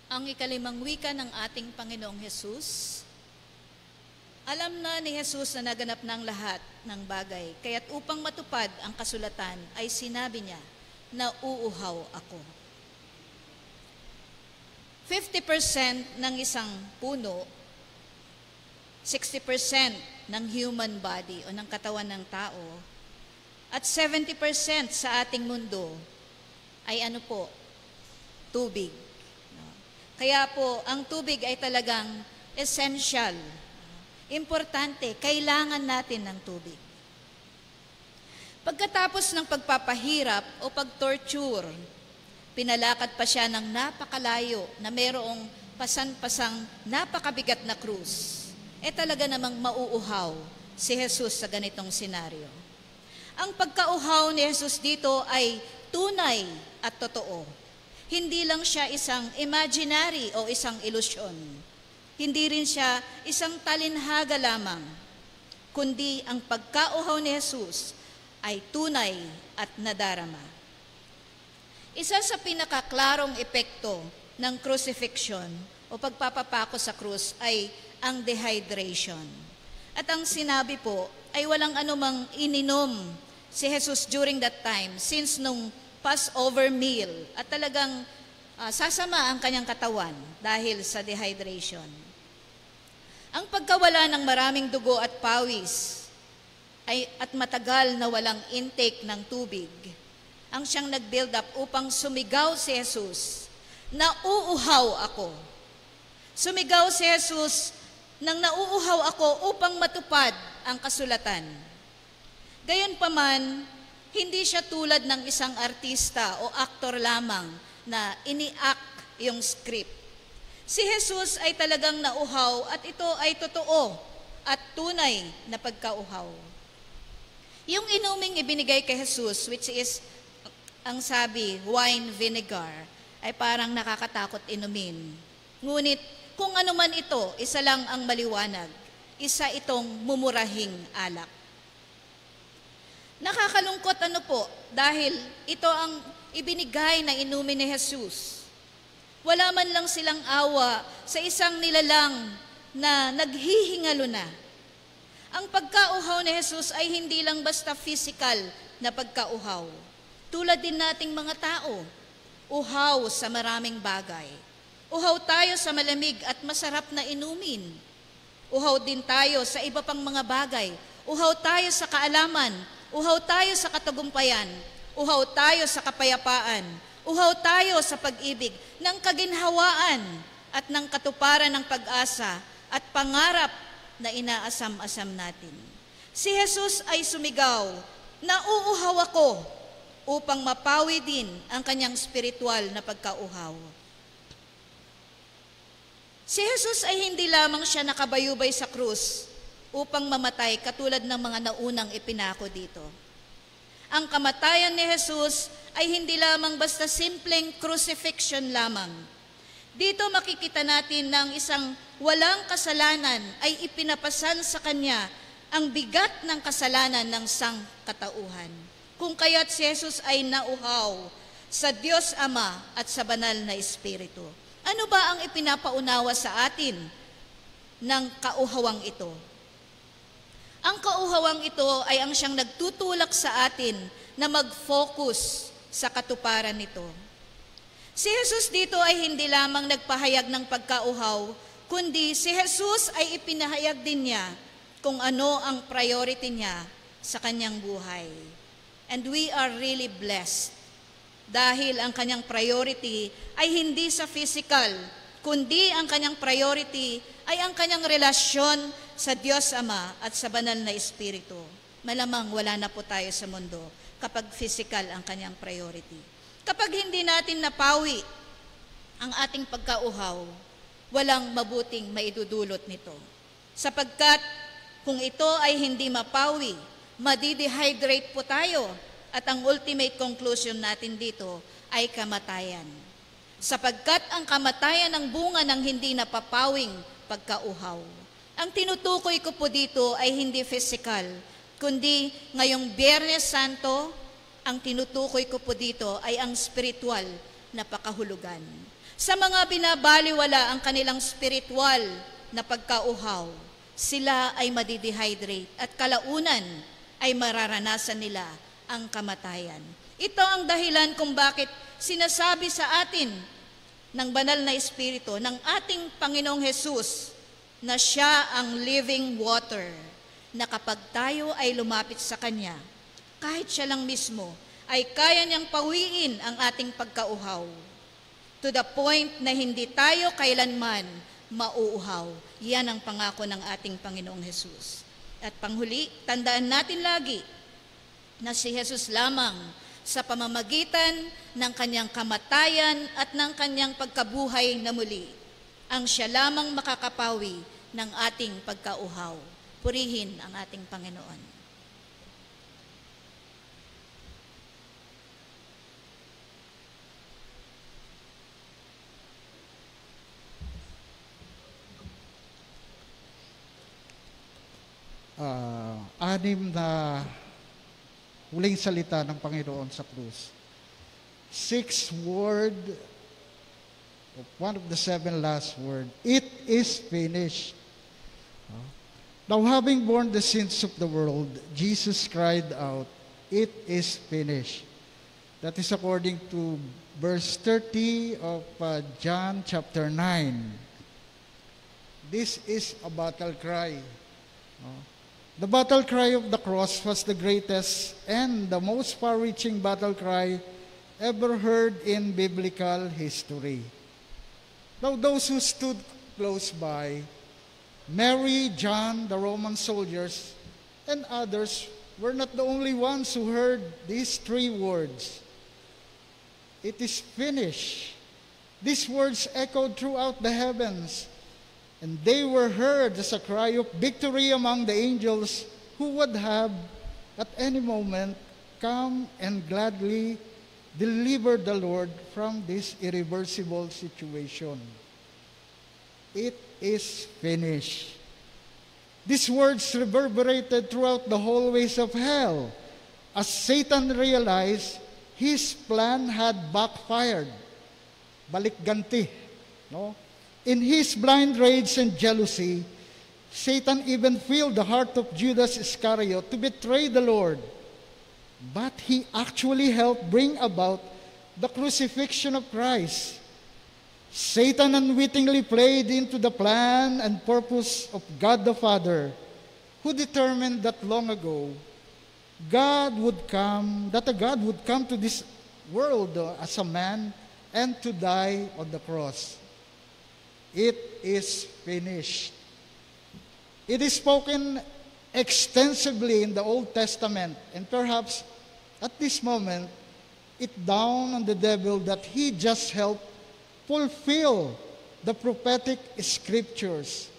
Ang ikalimang wika ng ating Panginoong Hesus. Alam na ni Hesus na naganap ng lahat ng bagay, kaya't upang matupad ang kasulatan ay sinabi niya na uuhaw ako. 50% ng isang puno, 60% ng human body o ng katawan ng tao, at 70% sa ating mundo ay ano po? Tubig. Kaya po, ang tubig ay talagang essential. Importante, kailangan natin ng tubig. Pagkatapos ng pagpapahirap o pag-torture, pinalakad pa siya ng napakalayo na mayroong pasan-pasang napakabigat na krus. Talaga namang mauuhaw si Jesus sa ganitong senaryo. Ang pagkauhaw ni Jesus dito ay tunay at totoo. Hindi lang siya isang imaginary o isang ilusyon. Hindi rin siya isang talinhaga lamang, kundi ang pagkauhaw ni Jesus ay tunay at nadarama. Isa sa pinakaklarong epekto ng crucifixion o pagpapapako sa krus ay ang dehydration. At ang sinabi po ay walang anumang ininom si Jesus during that time since nung Passover meal at talagang sasama ang kanyang katawan dahil sa dehydration. Ang pagkawala ng maraming dugo at pawis at matagal na walang intake ng tubig ang siyang nag-build up upang sumigaw si Jesus na uuhaw ako. Sumigaw si Jesus nang nauuhaw ako upang matupad ang kasulatan. Gayunpaman, hindi siya tulad ng isang artista o aktor lamang na ini-act yung script. Si Jesus ay talagang nauhaw at ito ay totoo at tunay na pagkauhaw. Yung inuming ibinigay kay Jesus, which is, ang sabi, wine vinegar, ay parang nakakatakot inumin. Ngunit kung ano man ito, isa lang ang maliwanag, isa itong mumurahing alak. Nakakalungkot dahil ito ang ibinigay na inumin ni Jesus. Wala man lang silang awa sa isang nilalang na naghihingalo na. Ang pagkauhaw ni Jesus ay hindi lang basta physical na pagkauhaw. Tulad din nating mga tao, uhaw sa maraming bagay. Uhaw tayo sa malamig at masarap na inumin. Uhaw din tayo sa iba pang mga bagay. Uhaw tayo sa kaalaman. Uhaw tayo sa katagumpayan. Uhaw tayo sa kapayapaan. Uhaw tayo sa pag-ibig ng kaginhawaan at ng katuparan ng pag-asa at pangarap na inaasam-asam natin. Si Jesus ay sumigaw, "Nauuhaw ako," upang mapawi din ang kanyang spiritual na pagkauhaw. Si Jesus ay hindi lamang siya nakabayubay sa krus upang mamatay katulad ng mga naunang ipinako dito. Ang kamatayan ni Jesus ay hindi lamang basta simpleng crucifixion lamang. Dito makikita natin na ang isang walang kasalanan ay ipinapasan sa kanya ang bigat ng kasalanan ng sangkatauhan. Kung kaya't si Jesus ay nauhaw sa Diyos Ama at sa banal na Espiritu. Ano ba ang ipinapaunawa sa atin ng kauhawang ito? Ang kauhawang ito ay ang siyang nagtutulak sa atin na mag-focus sa katuparan nito. Si Jesus dito ay hindi lamang nagpahayag ng pagkauhaw, kundi si Jesus ay ipinahayag din niya kung ano ang priority niya sa kanyang buhay. And we are really blessed dahil ang kanyang priority ay hindi sa physical, kundi ang kanyang priority ay ang kanyang relasyon sa Diyos Ama at sa banal na Espiritu. Malamang wala na po tayo sa mundo kapag physical ang kanyang priority. Kapag hindi natin napawi ang ating pagkauhaw, walang mabuting maidudulot nito. Sapagkat kung ito ay hindi mapawi, madidehydrate po tayo at ang ultimate conclusion natin dito ay kamatayan. Sapagkat ang kamatayan ang bunga ng hindi napapawing pagkauhaw. Ang tinutukoy ko po dito ay hindi physical, kundi ngayong Biyernes Santo, ang tinutukoy ko po dito ay ang spiritual na pakahulugan. Sa mga binabaliwala ang kanilang spiritual na pagkauhaw, sila ay madidehydrate at kalaunan ay mararanasan nila ang kamatayan. Ito ang dahilan kung bakit sinasabi sa atin ng banal na Espiritu ng ating Panginoong Hesus na siya ang living water, na kapag tayo ay lumapit sa Kanya, kahit siya lang mismo, ay kaya niyang pawiin ang ating pagkauhaw to the point na hindi tayo kailanman mauuhaw. Yan ang pangako ng ating Panginoong Hesus. At panghuli, tandaan natin lagi na si Jesus lamang sa pamamagitan ng kanyang kamatayan at ng kanyang pagkabuhay na muli, ang siya lamang makakapawi ng ating pagkauhaw. Purihin ang ating Panginoon. Anim na huling salita ng Panginoon sa krus. 6 word, one of the 7 last word, "It is finished." Now, having borne the sins of the world, Jesus cried out, "It is finished." That is according to verse 30 of John chapter 9. This is a battle cry. The battle cry of the cross was the greatest and the most far-reaching battle cry ever heard in biblical history. Now, those who stood close by, Mary, John, the Roman soldiers, and others were not the only ones who heard these 3 words. It is finished. These words echoed throughout the heavens, and they were heard as a cry of victory among the angels who would have at any moment come and gladly deliver the Lord from this irreversible situation. It is finished. These words reverberated throughout the hallways of hell as Satan realized his plan had backfired. Balikganti. No? In his blind rage and jealousy, Satan even filled the heart of Judas Iscariot to betray the Lord. But he actually helped bring about the crucifixion of Christ. Satan unwittingly played into the plan and purpose of God the Father, who determined that long ago, God would come to this world as a man and to die on the cross. It is finished. It is spoken extensively in the Old Testament, and perhaps at this moment, it dawned on the devil that he just helped fulfill the prophetic scriptures.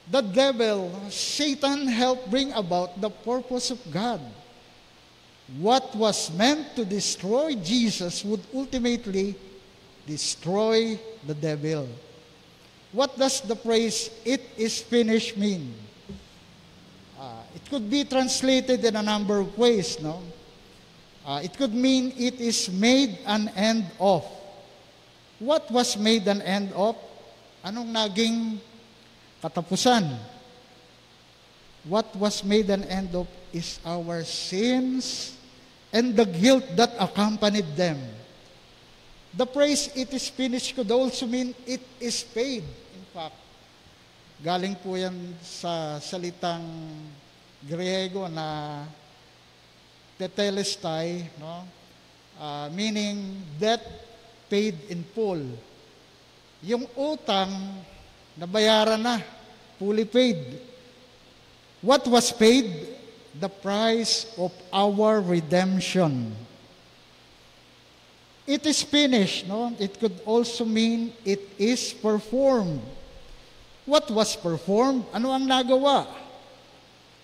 The devil, Satan, helped bring about the purpose of God. What was meant to destroy Jesus would ultimately destroy the devil. What does the phrase, "it is finished," mean? It could be translated in a number of ways, no? It could mean it is made an end of. What was made an end of? Anong naging katapusan? What was made an end of is our sins and the guilt that accompanied them. The phrase, "it is finished," could also mean it is paid. In fact, galing po yan sa salitang Griego na tetelestai, no? Meaning debt paid in full. Yung utang, nabayaran na, fully paid. What was paid? The price of our redemption. It is finished, no? It could also mean it is performed. What was performed? Ano ang nagawa?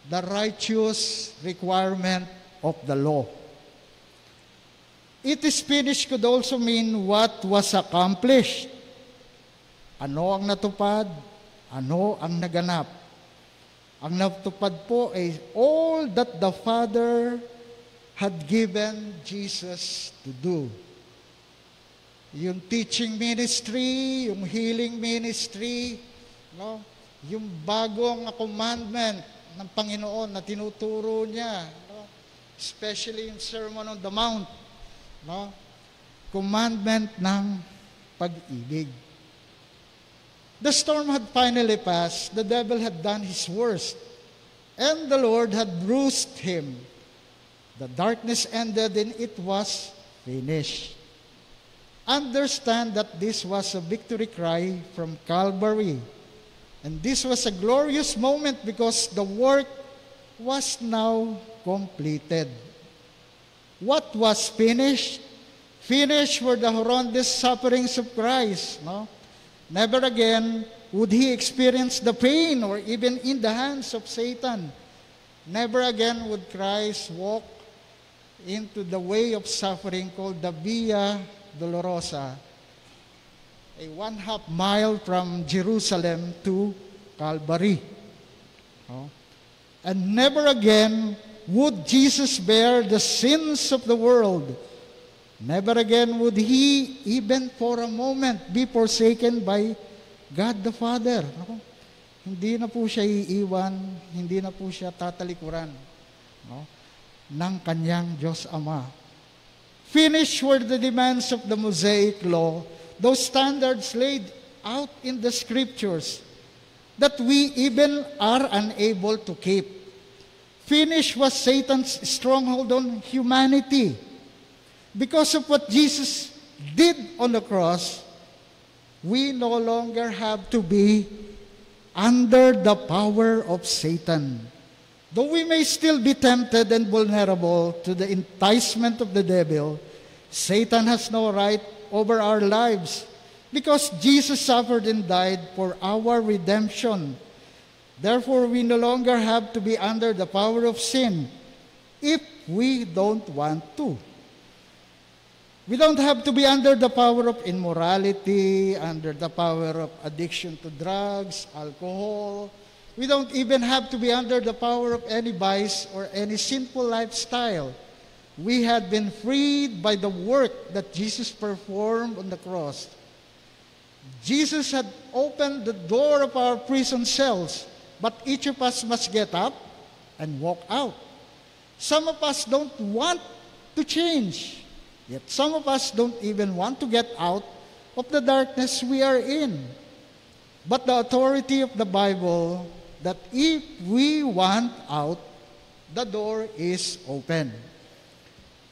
The righteous requirement of the law. It is finished could also mean what was accomplished. Ano ang natupad? Ano ang naganap? Ang natupad po ay all that the Father had given Jesus to do. Yung teaching ministry, yung healing ministry, no? Yung bagong commandment ng Panginoon na tinuturo niya, no? Especially in Sermon on the Mount, no? Commandment ng pag-ibig. The storm had finally passed. The devil had done his worst, and the Lord had bruised him. The darkness ended, and it was finished. Understand that this was a victory cry from Calvary. And this was a glorious moment because the work was now completed. What was finished? Finished were the horrendous sufferings of Christ. No? Never again would he experience the pain or even in the hands of Satan. Never again would Christ walk into the way of suffering called the Via Dolorosa, a 1/2 mile from Jerusalem to Calvary. Oh. And never again would Jesus bear the sins of the world. Never again would he, even for a moment, be forsaken by God the Father. No? Hindi na po siya iiwan, hindi na po siya tatalikuran, no? ng kanyang Diyos Ama. Finished were the demands of the Mosaic Law, those standards laid out in the Scriptures that we even are unable to keep. Finished was Satan's stronghold on humanity. Because of what Jesus did on the cross, we no longer have to be under the power of Satan. Though we may still be tempted and vulnerable to the enticement of the devil, Satan has no right over our lives because Jesus suffered and died for our redemption. Therefore, we no longer have to be under the power of sin if we don't want to. We don't have to be under the power of immorality, under the power of addiction to drugs, alcohol. We don't even have to be under the power of any vice or any sinful lifestyle. we had been freed by the work that Jesus performed on the cross. Jesus had opened the door of our prison cells, but each of us must get up and walk out. Some of us don't want to change, yet some of us don't even want to get out of the darkness we are in. But the authority of the Bible, that if we want out, the door is open.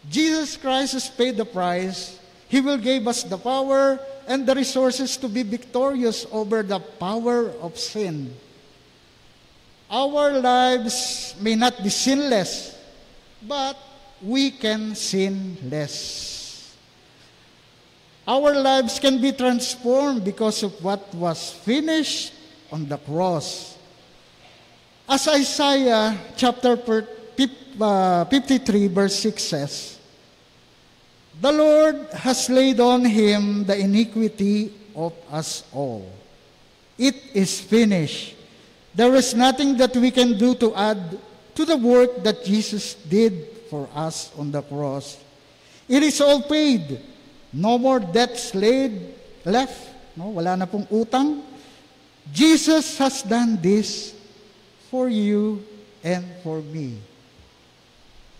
Jesus Christ has paid the price. He will give us the power and the resources to be victorious over the power of sin. Our lives may not be sinless, but we can sin less. Our lives can be transformed because of what was finished on the cross. As Isaiah chapter 53 verse 6 says, "The Lord has laid on him the iniquity of us all. It is finished." There is nothing that we can do to add to the work that Jesus did for us on the cross. It is all paid. No more debts left. No, wala na pong utang. Jesus has done this for you and for me.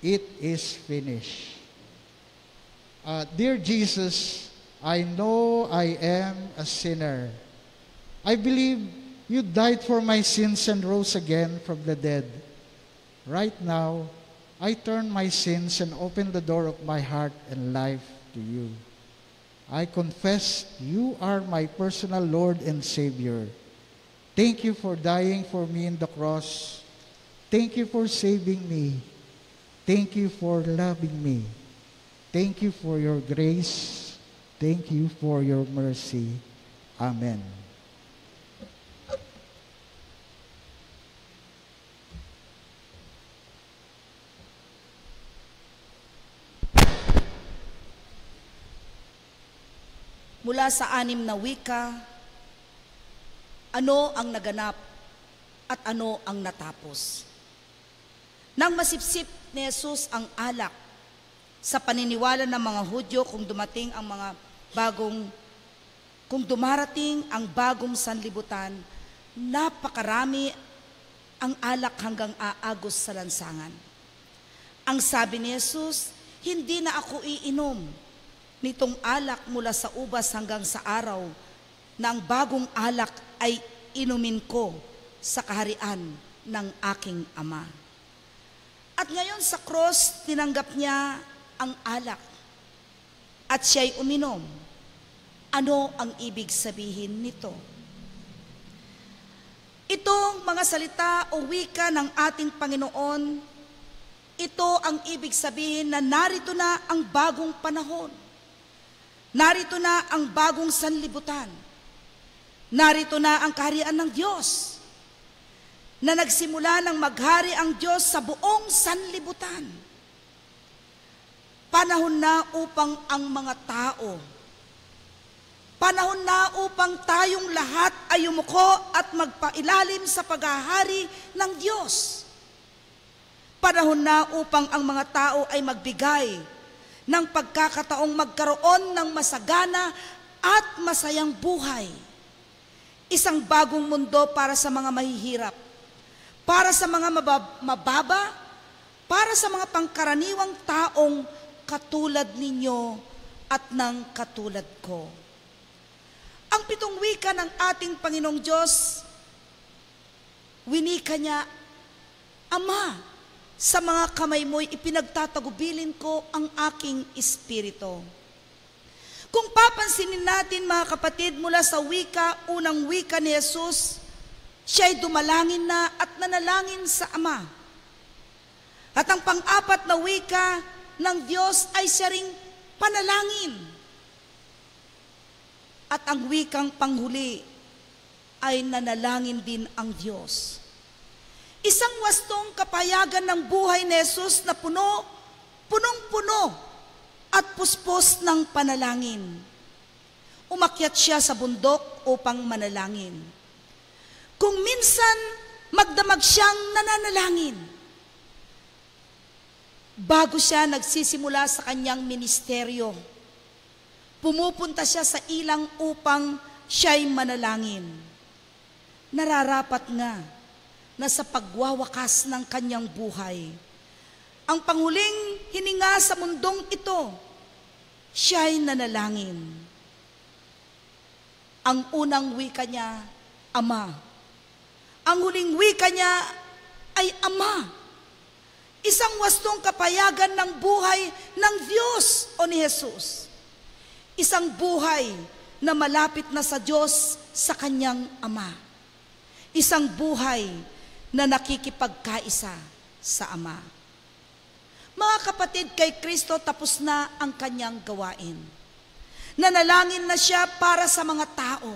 It is finished. Dear Jesus, I know I am a sinner. I believe you died for my sins and rose again from the dead. Right now, I turn my sins and open the door of my heart and life to you. I confess you are my personal Lord and Savior. Thank you for dying for me in the cross. Thank you for saving me. Thank you for loving me. Thank you for your grace. Thank you for your mercy. Amen. Mula sa 6 na wika, ano ang naganap at ano ang natapos? Nang masipsip ni Jesus ang alak sa paniniwala ng mga Hudyo kung dumarating ang bagong sanlibutan, napakarami ang alak hanggang aagos sa lansangan. Ang sabi ni Jesus, hindi na ako iinom nitong alak mula sa ubas hanggang sa araw na ang bagong alak ay inumin ko sa kaharian ng aking Ama. At ngayon sa cross, tinanggap niya ang alak at siya'y uminom. Ano ang ibig sabihin nito? Itong mga salita o wika ng ating Panginoon, ito ang ibig sabihin na narito na ang bagong panahon. Narito na ang bagong sanlibutan. Narito na ang kaharian ng Diyos na nagsimula ng maghari ang Diyos sa buong sanlibutan. Panahon na upang ang mga tao, panahon na upang tayong lahat ay yumuko at magpailalim sa paghahari ng Diyos. Panahon na upang ang mga tao ay magbigay ng pagkakataong magkaroon ng masagana at masayang buhay. Isang bagong mundo para sa mga mahihirap, para sa mga mababa, para sa mga pangkaraniwang taong katulad ninyo at ng katulad ko. Ang 7 wika ng ating Panginoong Diyos, winika niya, Ama, sa mga kamay mo'y ipinagtatagubilin ko ang aking espiritu. Kung papansinin natin mga kapatid mula sa unang wika ni Jesus, siya'y dumalangin na at nanalangin sa Ama. At ang pang-4 na wika ng Diyos ay siya ring panalangin. At ang wikang panghuli ay nanalangin din ang Diyos. Isang wastong kapayagan ng buhay ni Jesus na punong-puno at puspos ng panalangin. Umakyat siya sa bundok upang manalangin. Kung minsan magdamag siyang nananalangin, Bago siya nagsisimula sa kanyang ministeryo, pumupunta siya sa ilang upang siya'y manalangin. Nararapat nga na sa pagwawakas ng kanyang buhay, ang panghuling hininga sa mundong ito, siya'y nanalangin. Ang unang wika niya, Ama. Ang huling wika niya ay Ama. Isang wastong kapayagan ng buhay ng Diyos o ni Jesus. Isang buhay na malapit na sa Diyos sa kanyang Ama. Isang buhay na nakikipagkaisa sa Ama. Mga kapatid, kay Kristo tapos na ang kanyang gawain. Nanalangin na siya para sa mga tao.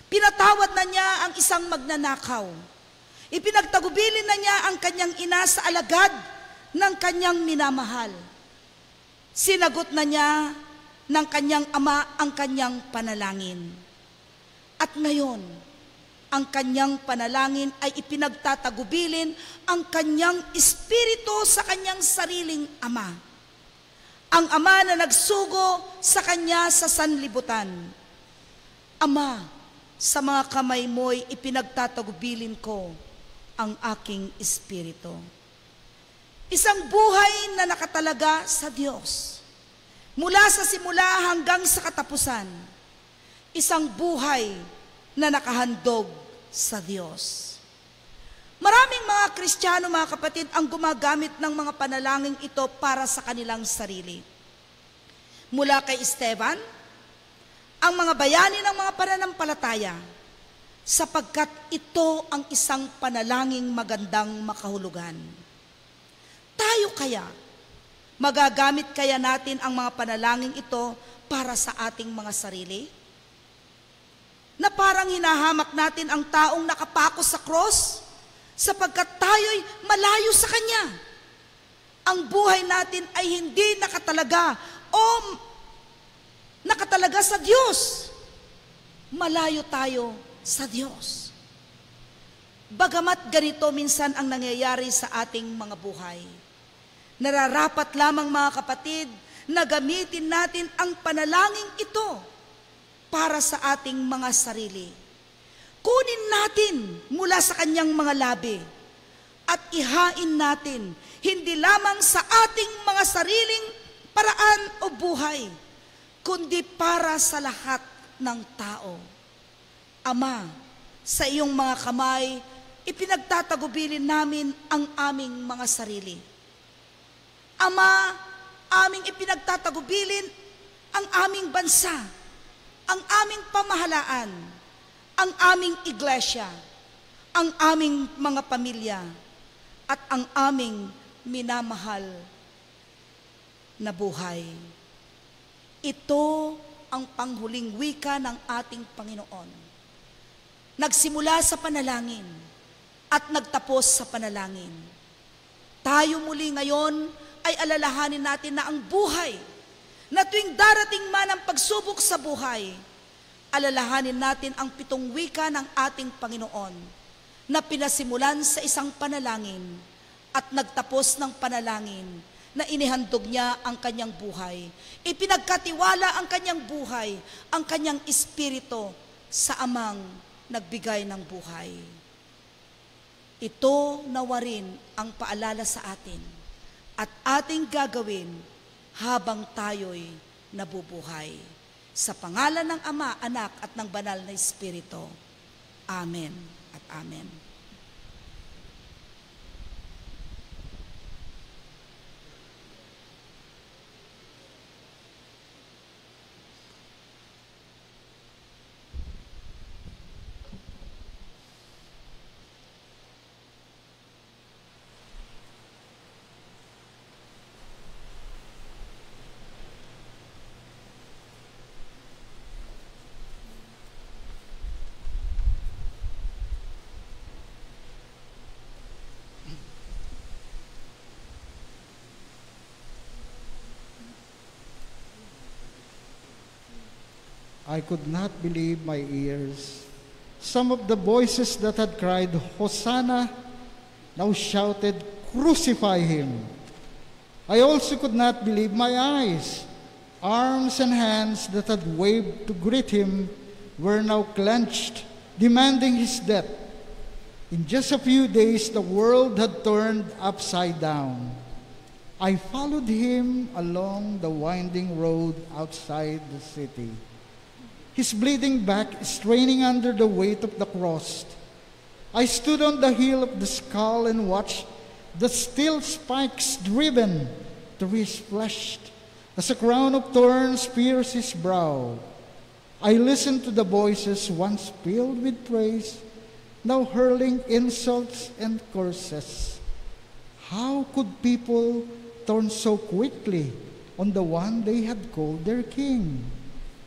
Pinatawad na niya ang isang magnanakaw. Ipinagtagubilin na niya ang kanyang ina sa alagad ng kanyang minamahal. Sinagot na niya ng kanyang ama ang kanyang panalangin. At ngayon, ang kanyang panalangin ay ipinagtatagubilin ang kanyang espiritu sa kanyang sariling ama. Ang ama na nagsugo sa kanya sa sanlibutan. Ama, sa mga kamay mo'y ipinagtatagubilin ko ang aking espiritu. Isang buhay na nakatalaga sa Diyos. Mula sa simula hanggang sa katapusan. Isang buhay na nakahandog sa Diyos. Maraming mga Kristiyano, mga kapatid, ang gumagamit ng mga panalangin ito para sa kanilang sarili. Mula kay Esteban, ang mga bayani ng mga pananampalataya, sapagkat ito ang isang panalangin magandang makahulugan. Tayo kaya, magagamit kaya natin ang mga panalangin ito para sa ating mga sarili? Na parang hinahamak natin ang taong nakapako sa cross sapagkat tayo'y malayo sa Kanya. Ang buhay natin ay hindi nakatalaga o nakatalaga sa Diyos. Malayo tayo sa Diyos. Bagamat ganito minsan ang nangyayari sa ating mga buhay, nararapat lamang mga kapatid na gamitin natin ang panalangin ito para sa ating mga sarili. Kunin natin mula sa kanyang mga labi at ihain natin hindi lamang sa ating mga sariling paraan o buhay, kundi para sa lahat ng tao. Ama, sa iyong mga kamay, ipinagtatagubilin namin ang aming mga sarili. Ama, aming ipinagtatagubilin ang aming bansa, ang aming pamahalaan, ang aming iglesia, ang aming mga pamilya, at ang aming minamahal na buhay. Ito ang panghuling wika ng ating Panginoon. Nagsimula sa panalangin at nagtapos sa panalangin. Tayo muli ngayon ay alalahanin natin na ang buhay, na tuwing darating man ang pagsubok sa buhay, alalahanin natin ang 7 wika ng ating Panginoon na pinasimulan sa isang panalangin at nagtapos ng panalangin na inihandog niya ang kanyang buhay. Ipinagkatiwala ang kanyang buhay, ang kanyang espiritu sa amang nagbigay ng buhay. Ito nawa rin ang paalala sa atin at ating gagawin habang tayo'y nabubuhay. Sa pangalan ng Ama, Anak at ng Banal na Espiritu. Amen at Amen. I could not believe my ears. Some of the voices that had cried, Hosanna, now shouted, Crucify him. I also could not believe my eyes. Arms and hands that had waved to greet him were now clenched, demanding his death. In just a few days, the world had turned upside down. I followed him along the winding road outside the city, his bleeding back straining under the weight of the cross. I stood on the hill of the skull and watched the steel spikes driven through his flesh as a crown of thorns pierced his brow. I listened to the voices once filled with praise, now hurling insults and curses. How could people turn so quickly on the one they had called their king?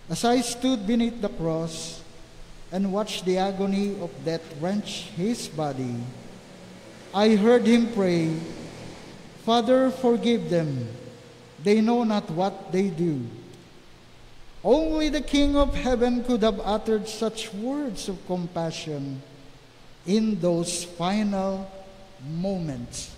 As I stood beneath the cross and watched the agony of death wrench his body, I heard him pray, "Father, forgive them. They know not what they do." Only the King of Heaven could have uttered such words of compassion in those final moments.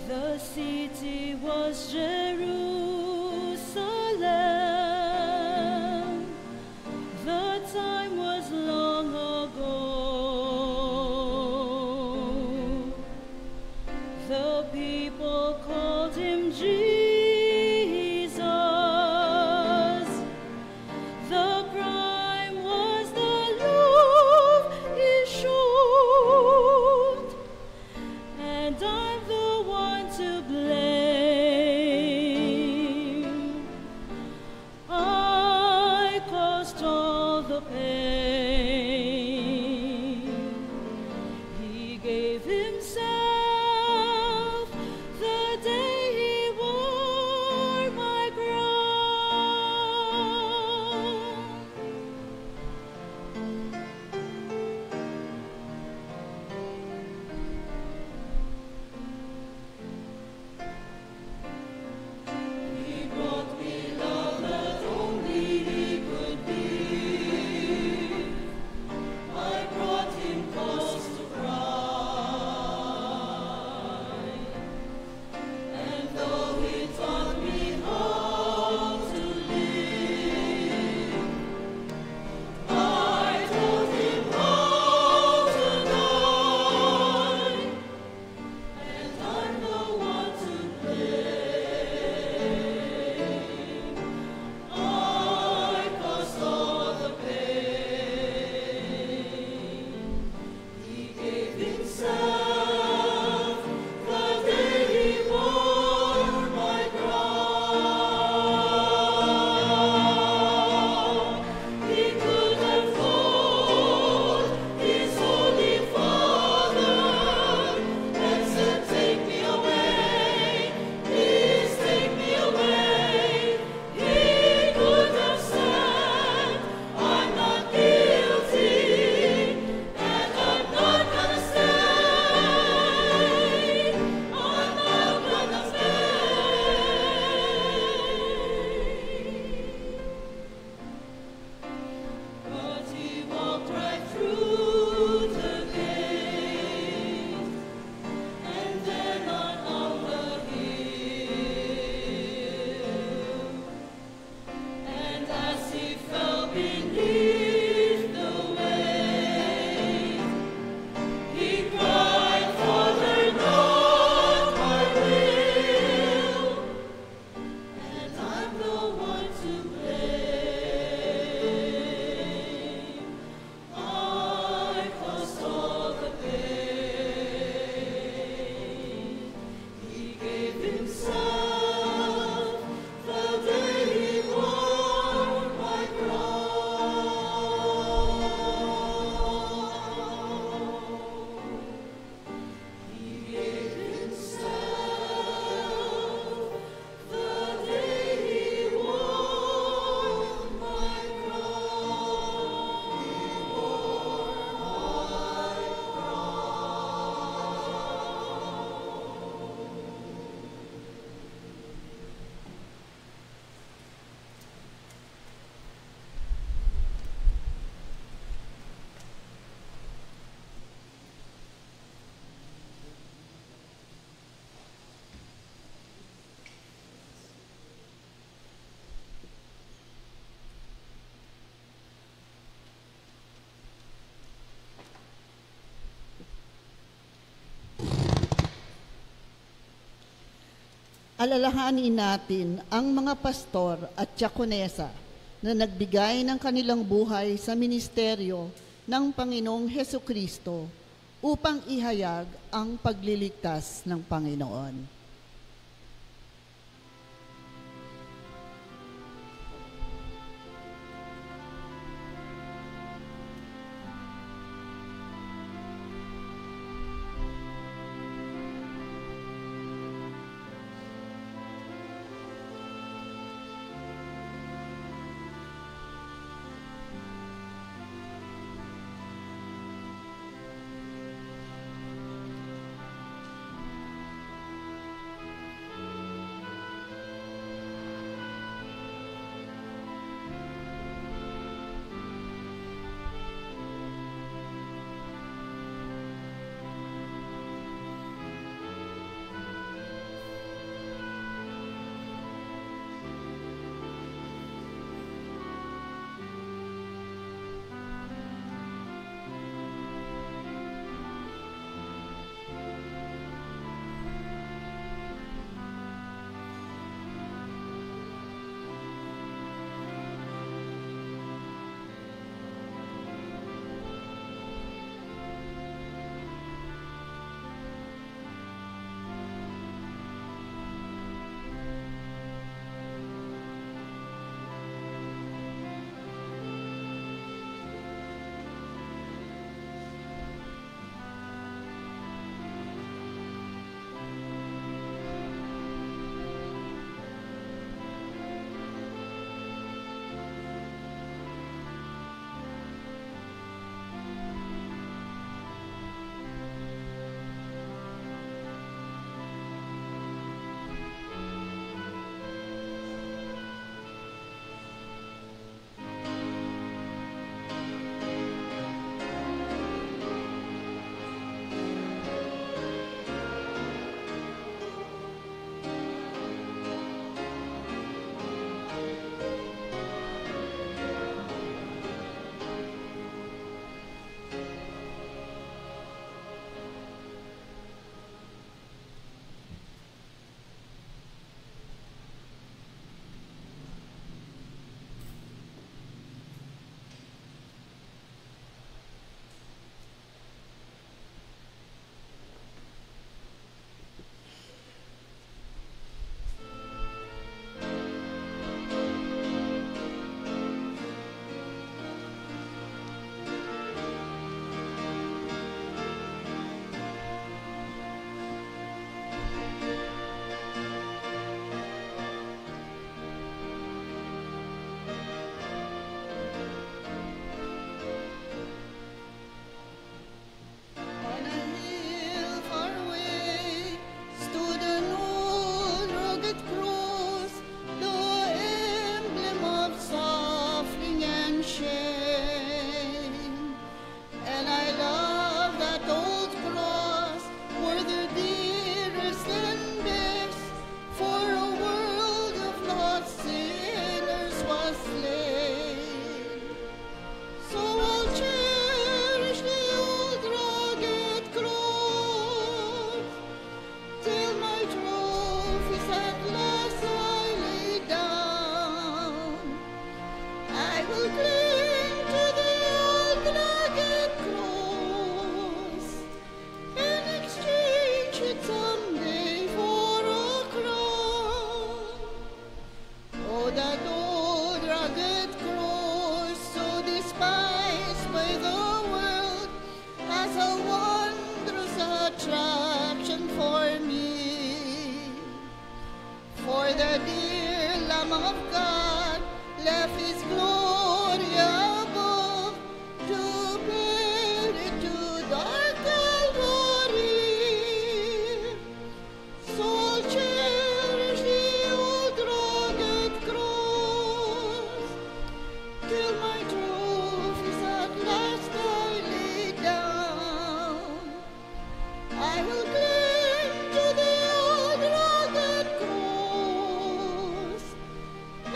The city was Jerusalem. The time was long ago. The people called him Jesus. The crime was the love he showed, and I'm the one to blame. I caused all the pain. He gave himself the day he was Alalahanin natin ang mga pastor at diakonesa na nagbigay ng kanilang buhay sa ministeryo ng Panginoong Hesukristo upang ihayag ang pagliligtas ng Panginoon.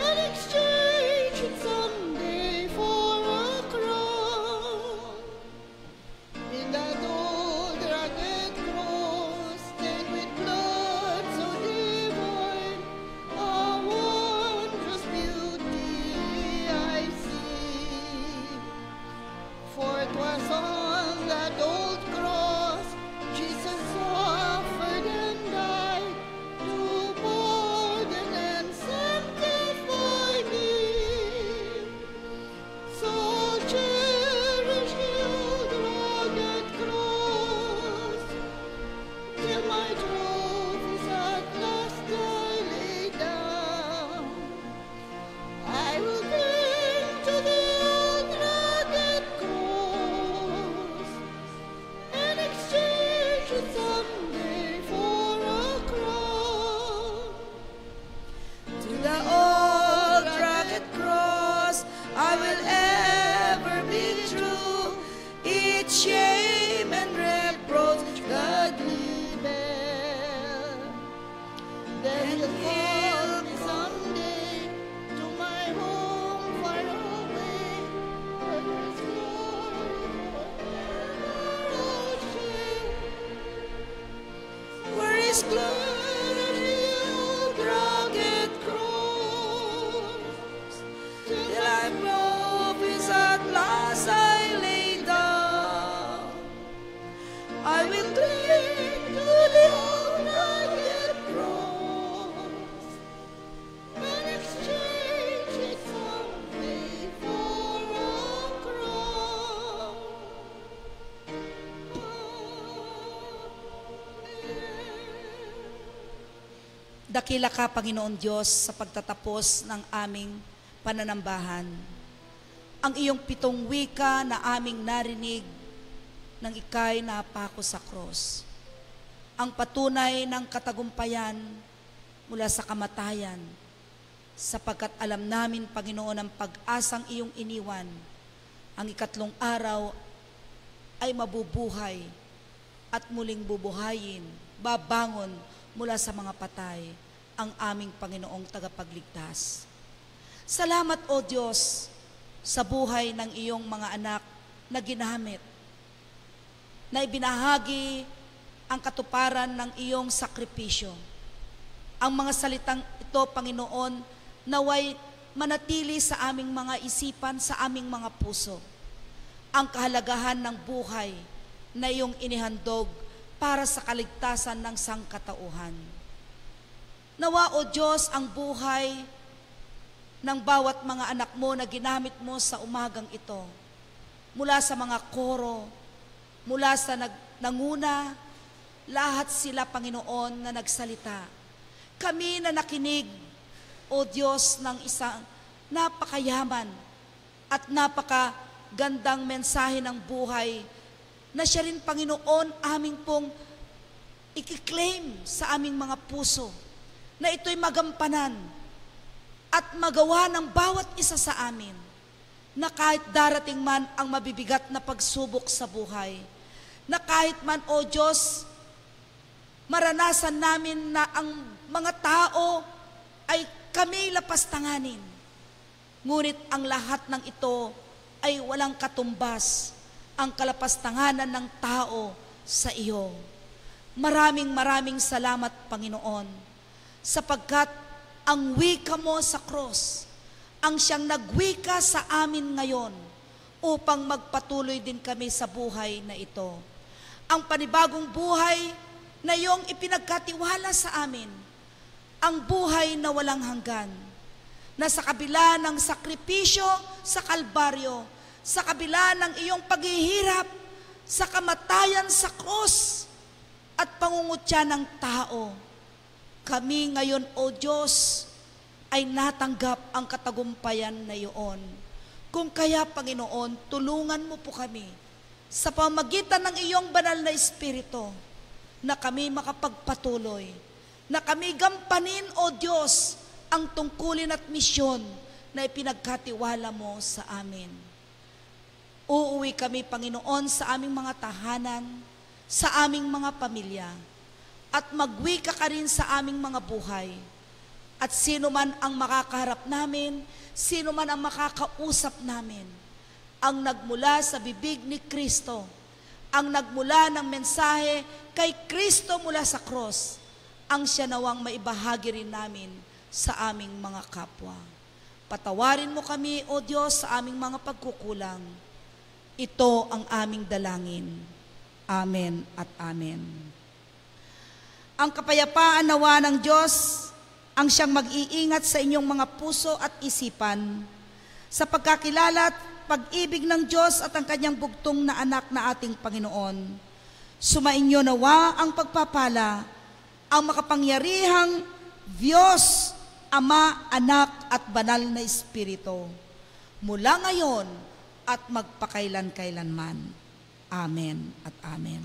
And Dakila ka, Panginoon Diyos, sa pagtatapos ng aming pananambahan. Ang iyong 7 wika na aming narinig nang ika'y napako sa krus. Ang patunay ng katagumpayan mula sa kamatayan, sapagkat alam namin, Panginoon, ang pag-asang iyong iniwan, ang 3 araw ay mabubuhay at muling bubuhayin, babangon mula sa mga patay ang aming Panginoong tagapagligtas. Salamat, O Diyos, sa buhay ng iyong mga anak na ginamit, na ibinahagi ang katuparan ng iyong sakripisyo. Ang mga salitang ito, Panginoon, naway manatili sa aming mga isipan, sa aming mga puso. Ang kahalagahan ng buhay na iyong inihandog para sa kaligtasan ng sangkatauhan. Nawa, O Diyos, ang buhay ng bawat mga anak mo na ginamit mo sa umagang ito, mula sa mga koro, mula sa nanguna, lahat sila, Panginoon, na nagsalita. Kami na nakinig, O Diyos, ng isang napakayaman at napakagandang mensahe ng buhay na siya rin, Panginoon, aming pong ikiklaim sa aming mga puso na ito'y magampanan at magawa ng bawat isa sa amin, na kahit darating man ang mabibigat na pagsubok sa buhay, na kahit man, O Diyos, maranasan namin na ang mga tao ay kami lapastanganin, ngunit ang lahat ng ito ay walang katumbas ang kalapastanganan ng tao sa iyo. Maraming salamat, Panginoon, sapagkat ang wika mo sa cross, ang siyang nagwika sa amin ngayon upang magpatuloy din kami sa buhay na ito. Ang panibagong buhay na iyong ipinagkatiwala sa amin, ang buhay na walang hanggan, na sa kabila ng sakripisyo sa Kalbaryo, sa kabila ng iyong paghihirap, sa kamatayan sa krus at pangungutya ng tao, kami ngayon, O Diyos, ay natanggap ang katagumpayan na iyon. Kung kaya, Panginoon, tulungan mo po kami sa pamagitan ng iyong banal na Espiritu na kami makapagpatuloy, na kami gampanin, O Diyos, ang tungkulin at misyon na ipinagkatiwala mo sa amin. Uuwi kami, Panginoon, sa aming mga tahanan, sa aming mga pamilya, at magwika ka rin sa aming mga buhay. At sino man ang makakaharap namin, sino man ang makakausap namin, ang nagmula sa bibig ni Kristo, ang nagmula ng mensahe kay Kristo mula sa cross, ang siya nawang maibahagi rin namin sa aming mga kapwa. Patawarin mo kami, O Diyos, sa aming mga pagkukulang. Ito ang aming dalangin. Amen at amen. Ang kapayapaan nawa ng Diyos ang siyang mag-iingat sa inyong mga puso at isipan, sa pagkakilala at pag-ibig ng Diyos at ang kanyang bugtong na anak na ating Panginoon. Sumainyo nawa ang pagpapala, ang makapangyarihang Diyos, Ama, Anak at Banal na Espiritu, mula ngayon at magpakailan-kailanman. Amen at amen.